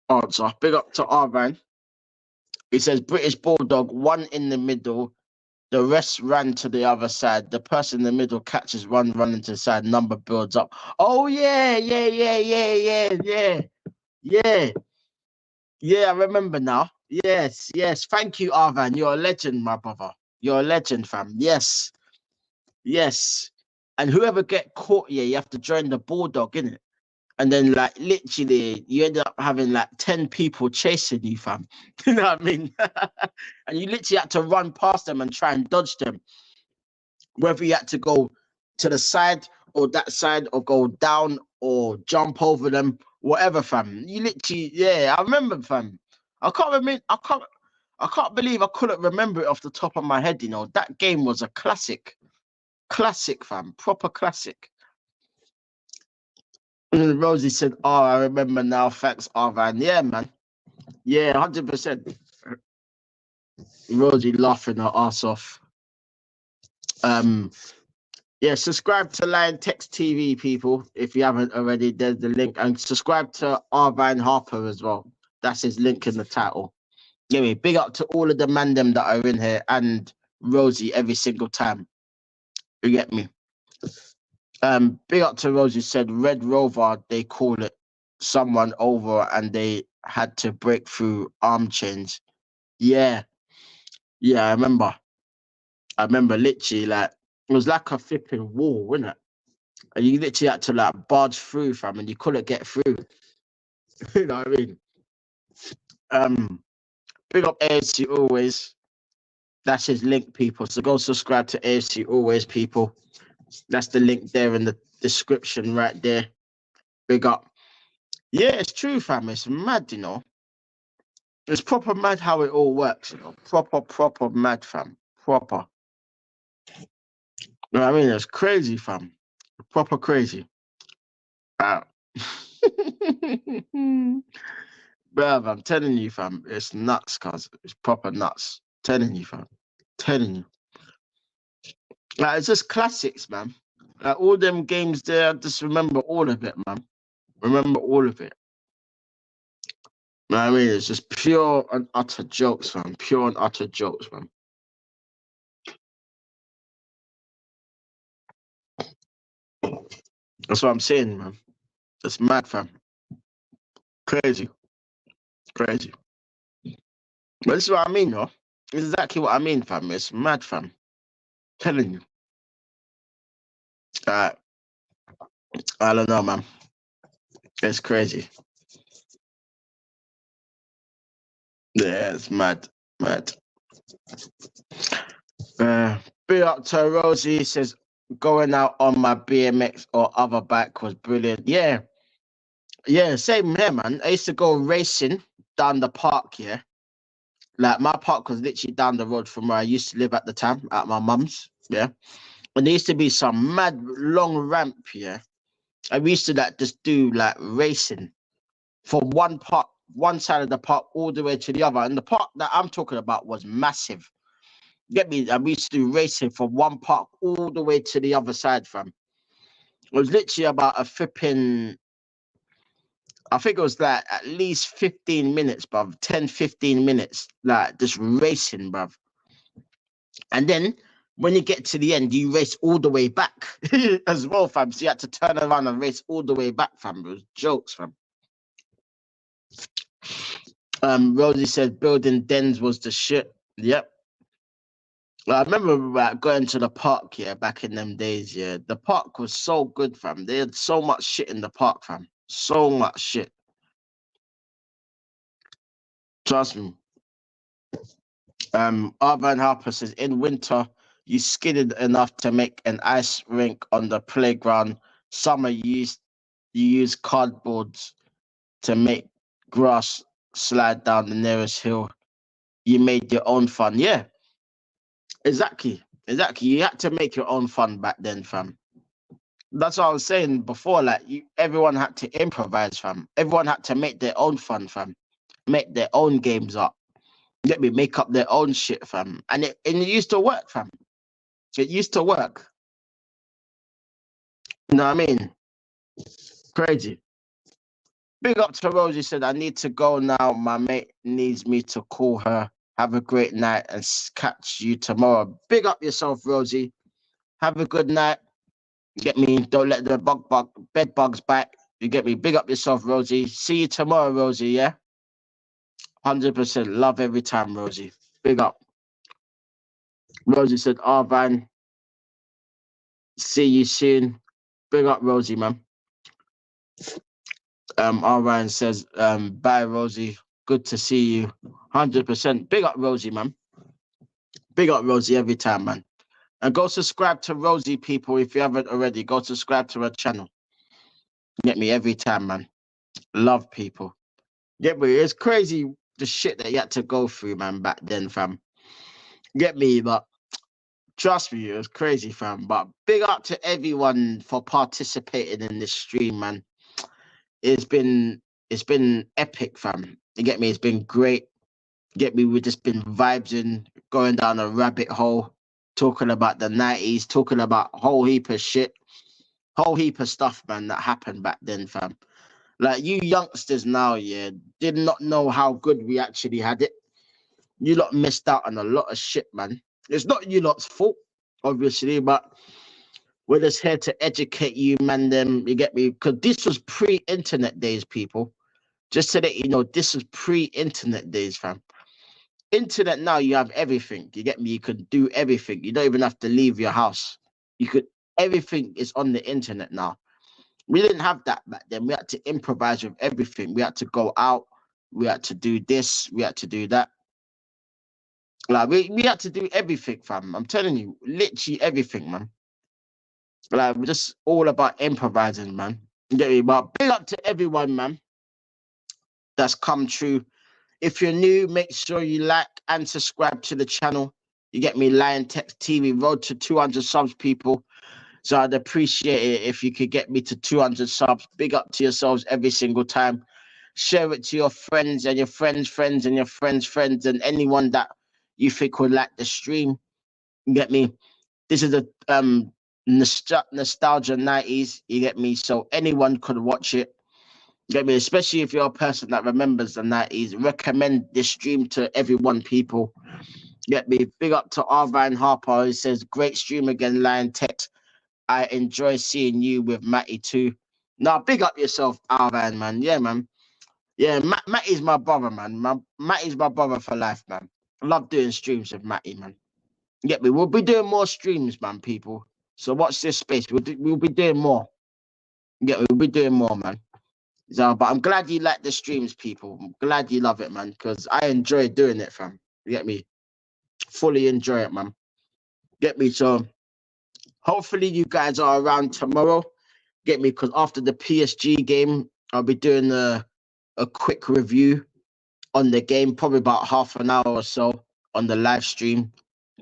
answer. Big up to Arvine. He says British Bulldog, one in the middle, the rest ran to the other side. The person in the middle catches one running to the side, number builds up. Oh yeah, yeah, yeah, yeah, yeah, yeah, yeah. Yeah, I remember now. Yes, yes. Thank you, Arvan. You're a legend, my brother. You're a legend, fam. Yes, yes. And whoever get caught, yeah, you have to join the Bulldog, innit? And then, like, literally, you end up having like 10 people chasing you, fam. You know what I mean? And you literally had to run past them and try and dodge them. Whether you had to go to the side or that side, or go down or jump over them, whatever, fam. You literally, yeah, I remember, fam. I can't remember. I can't believe I couldn't remember it off the top of my head. You know, that game was a classic, classic, fam, proper classic. And Rosie said, "Oh, I remember now. Thanks, Arvan." Yeah, man. Yeah, 100%. Rosie laughing her ass off. Yeah, subscribe to Liontekz TV, people, if you haven't already. There's the link. And subscribe to Arvine Harper as well. That's his link in the title. Anyway, big up to all of the mandem that are in here, and Rosie every single time. You get me? Big up to Rosie. Said Red Rover, they call it, someone over and they had to break through arm chains. Yeah, yeah, I remember. I remember literally, like, it was like a flipping wall, wasn't it? And you literally had to like barge through, fam, and you couldn't get through. You know what I mean? Big up AFC Always. That's his link, people. So go subscribe to AFC Always, people. That's the link there in the description right there. Big up. Yeah, it's true, fam. It's mad, you know. It's proper mad how it all works, you know. Proper mad, fam. Proper. You know what I mean? It's crazy, fam. Proper crazy. Bruv, I'm telling you, fam. It's nuts, cuz. It's proper nuts. Telling you, fam. Telling you. Like, it's just classics, man. Like, all them games there, I just remember all of it, man. Remember all of it. You know what I mean? It's just pure and utter jokes, man. Pure and utter jokes, man. That's what I'm saying, man. It's mad, fam. Crazy. Crazy. But this is what I mean, though. It's exactly what I mean, fam. It's mad, fam. Telling you. I don't know, man. It's crazy. Yeah, it's mad. Mad. Big up to Rosie, says going out on my BMX or other bike was brilliant. Yeah. Yeah, same here, man. I used to go racing down the park, yeah. Like, my park was literally down the road from where I used to live at the time, at my mum's, yeah. And there used to be some mad long ramp, yeah. And we used to like just do like racing from one side of the park all the way to the other. And the park that I'm talking about was massive. Get me? And we used to do racing from one park all the way to the other side, fam. It was literally about a flipping, I think it was like at least 15 minutes, bruv. 10, 15 minutes. Like just racing, bruv. And then when you get to the end, you race all the way back as well, fam. So you had to turn around and race all the way back, fam. It was jokes, fam. Rosie said building dens was the shit. Yep. I remember like, going to the park, yeah, back in them days, yeah. The park was so good, fam. They had so much shit in the park, fam. So much shit. Trust me. Arvan Harper says, in winter, you skidded enough to make an ice rink on the playground. Summer, you use cardboards to make grass slide down the nearest hill. You made your own fun. Yeah, exactly. You had to make your own fun back then, fam. That's what I was saying before. Like, everyone had to improvise, fam. Everyone had to make their own fun, fam. Make their own games up. Let me make up their own shit, fam. And it used to work, fam. It used to work. You know what I mean? Crazy. Big up to Rosie, said, I need to go now. My mate needs me to call her. Have a great night and catch you tomorrow. Big up yourself, Rosie. Have a good night. Get me? Don't let the bed bugs bite. You get me? Big up yourself, Rosie. See you tomorrow, Rosie, yeah? 100% love every time, Rosie. Big up. Rosie said, Arvan, see you soon. Big up, Rosie, man. Ryan says, bye, Rosie. Good to see you. 100%. Big up, Rosie, man. Big up, Rosie, every time, man. And go subscribe to Rosie, people, if you haven't already. Go subscribe to her channel. Get me every time, man. Love people. Get me? It's crazy the shit that you had to go through, man, back then, fam. Get me? But trust me, it was crazy, fam. But big up to everyone for participating in this stream, man. It's been epic, fam. You get me? It's been great. Get me? We've just been vibing, going down a rabbit hole, talking about the 90s, talking about a whole heap of shit, whole heap of stuff, man, that happened back then, fam. Like, you youngsters now, yeah, did not know how good we actually had it. You lot missed out on a lot of shit, man. It's not you lot's fault, obviously, but we're just here to educate you, man, them, you get me? Because this was pre-internet days, people. Just so that you know, this was pre-internet days, fam. Internet now, you have everything. You get me? You could do everything. You don't even have to leave your house. Everything is on the internet now. We didn't have that back then. We had to improvise with everything. We had to go out. We had to do this. We had to do that. Like we had to do everything, fam. I'm telling you, literally everything, man. Like we're just all about improvising, man. You get me? But big up to everyone, man, that's come true. If you're new, make sure you like and subscribe to the channel. You get me? Liontekz TV, road to 200 subs, people. So I'd appreciate it if you could get me to 200 subs. Big up to yourselves every single time. Share it to your friends and your friends' friends and your friends' friends and anyone that you think would like the stream. You get me? This is a nostalgia 90s. You get me? So anyone could watch it. You get me? Especially if you're a person that remembers the 90s. Recommend this stream to everyone, people. You get me? Big up to Arvine Harper, who says, great stream again, Liontekz. I enjoy seeing you with Matty too. Now, big up yourself, Arvan, man. Yeah, man. Yeah, Matty's my brother, man. Matty's my brother for life, man. I love doing streams with Matty, man. Get me? We'll be doing more streams, man, people. So watch this space. We'll be doing more. Yeah, we'll be doing more, man. So, but I'm glad you like the streams, people. I'm glad you love it, man, because I enjoy doing it, fam. You get me? Fully enjoy it, man. Get me? So hopefully you guys are around tomorrow. Get me? Because after the PSG game, I'll be doing a quick review on the game, probably about half an hour or so on the live stream.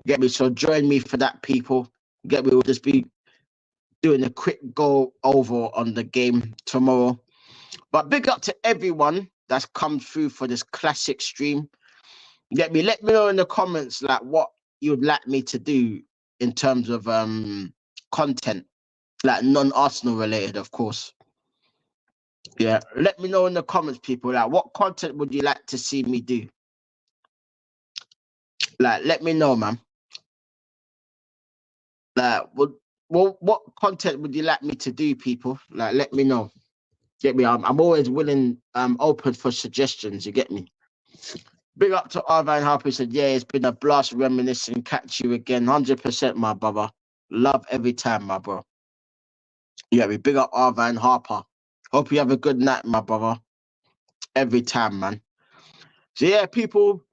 Get me? So join me for that, people. Get me? We'll just be doing a quick go over on the game tomorrow. But big up to everyone that's come through for this classic stream. Get me? Let me know in the comments like what you'd like me to do in terms of content, like non-Arsenal related, of course. Yeah, let me know in the comments, people. Like, what content would you like to see me do? Like, let me know, man. Like, what content would you like me to do, people? Like, let me know. Get me? I'm always willing, open for suggestions. You get me? Big up to Arvine Harper. Said, yeah, it's been a blast reminiscing. Catch you again, 100%, my brother. Love every time, my bro. Yeah, we big up Arvine Harper. Hope you have a good night, my brother. Every time, man. So yeah, people.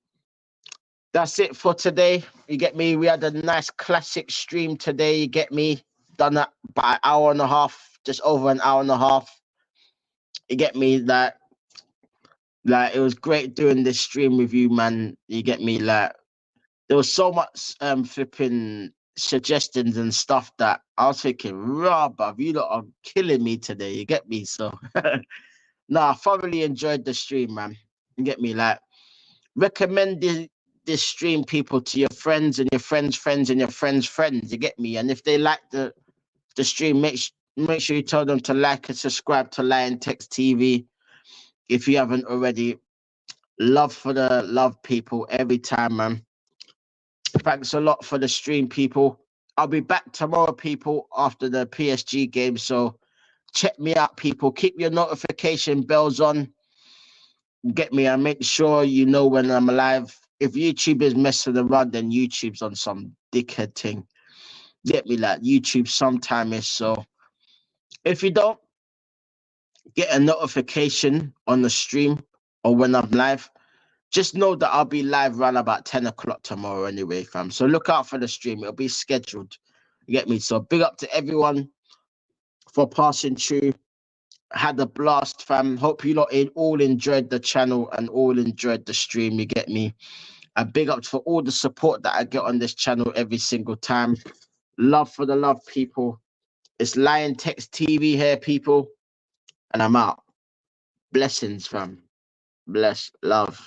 That's it for today. You get me? We had a nice classic stream today. You get me? Done that by an hour and a half, just over an hour and a half. You get me? Like it was great doing this stream with you, man. You get me? Like there was so much flipping suggestions and stuff that I was thinking, rah, bruv, you lot are killing me today. You get me? So I thoroughly enjoyed the stream, man. You get me? Like recommend this stream, people, to your friends and your friends' friends and your friends' friends. You get me? And if they like the stream, make sure you tell them to like and subscribe to Liontekz TV if you haven't already. Love for the love, people, every time, man. Thanks a lot for the stream, people. I'll be back tomorrow, people, after the PSG game. So check me out, people. Keep your notification bells on. Get me? And make sure you know when I'm alive. If YouTube is messing around, then YouTube's on some dickhead thing. Get me? Like YouTube sometime is. So if you don't get a notification on the stream or when I'm live, just know that I'll be live around about 10 o'clock tomorrow anyway, fam. So look out for the stream. It'll be scheduled. You get me? So big up to everyone for passing through. Had a blast, fam. Hope you lot all enjoyed the channel and all enjoyed the stream. You get me? A big up for all the support that I get on this channel every single time. Love for the love, people. It's Liontekz TV here, people. And I'm out. Blessings, fam. Bless. Love.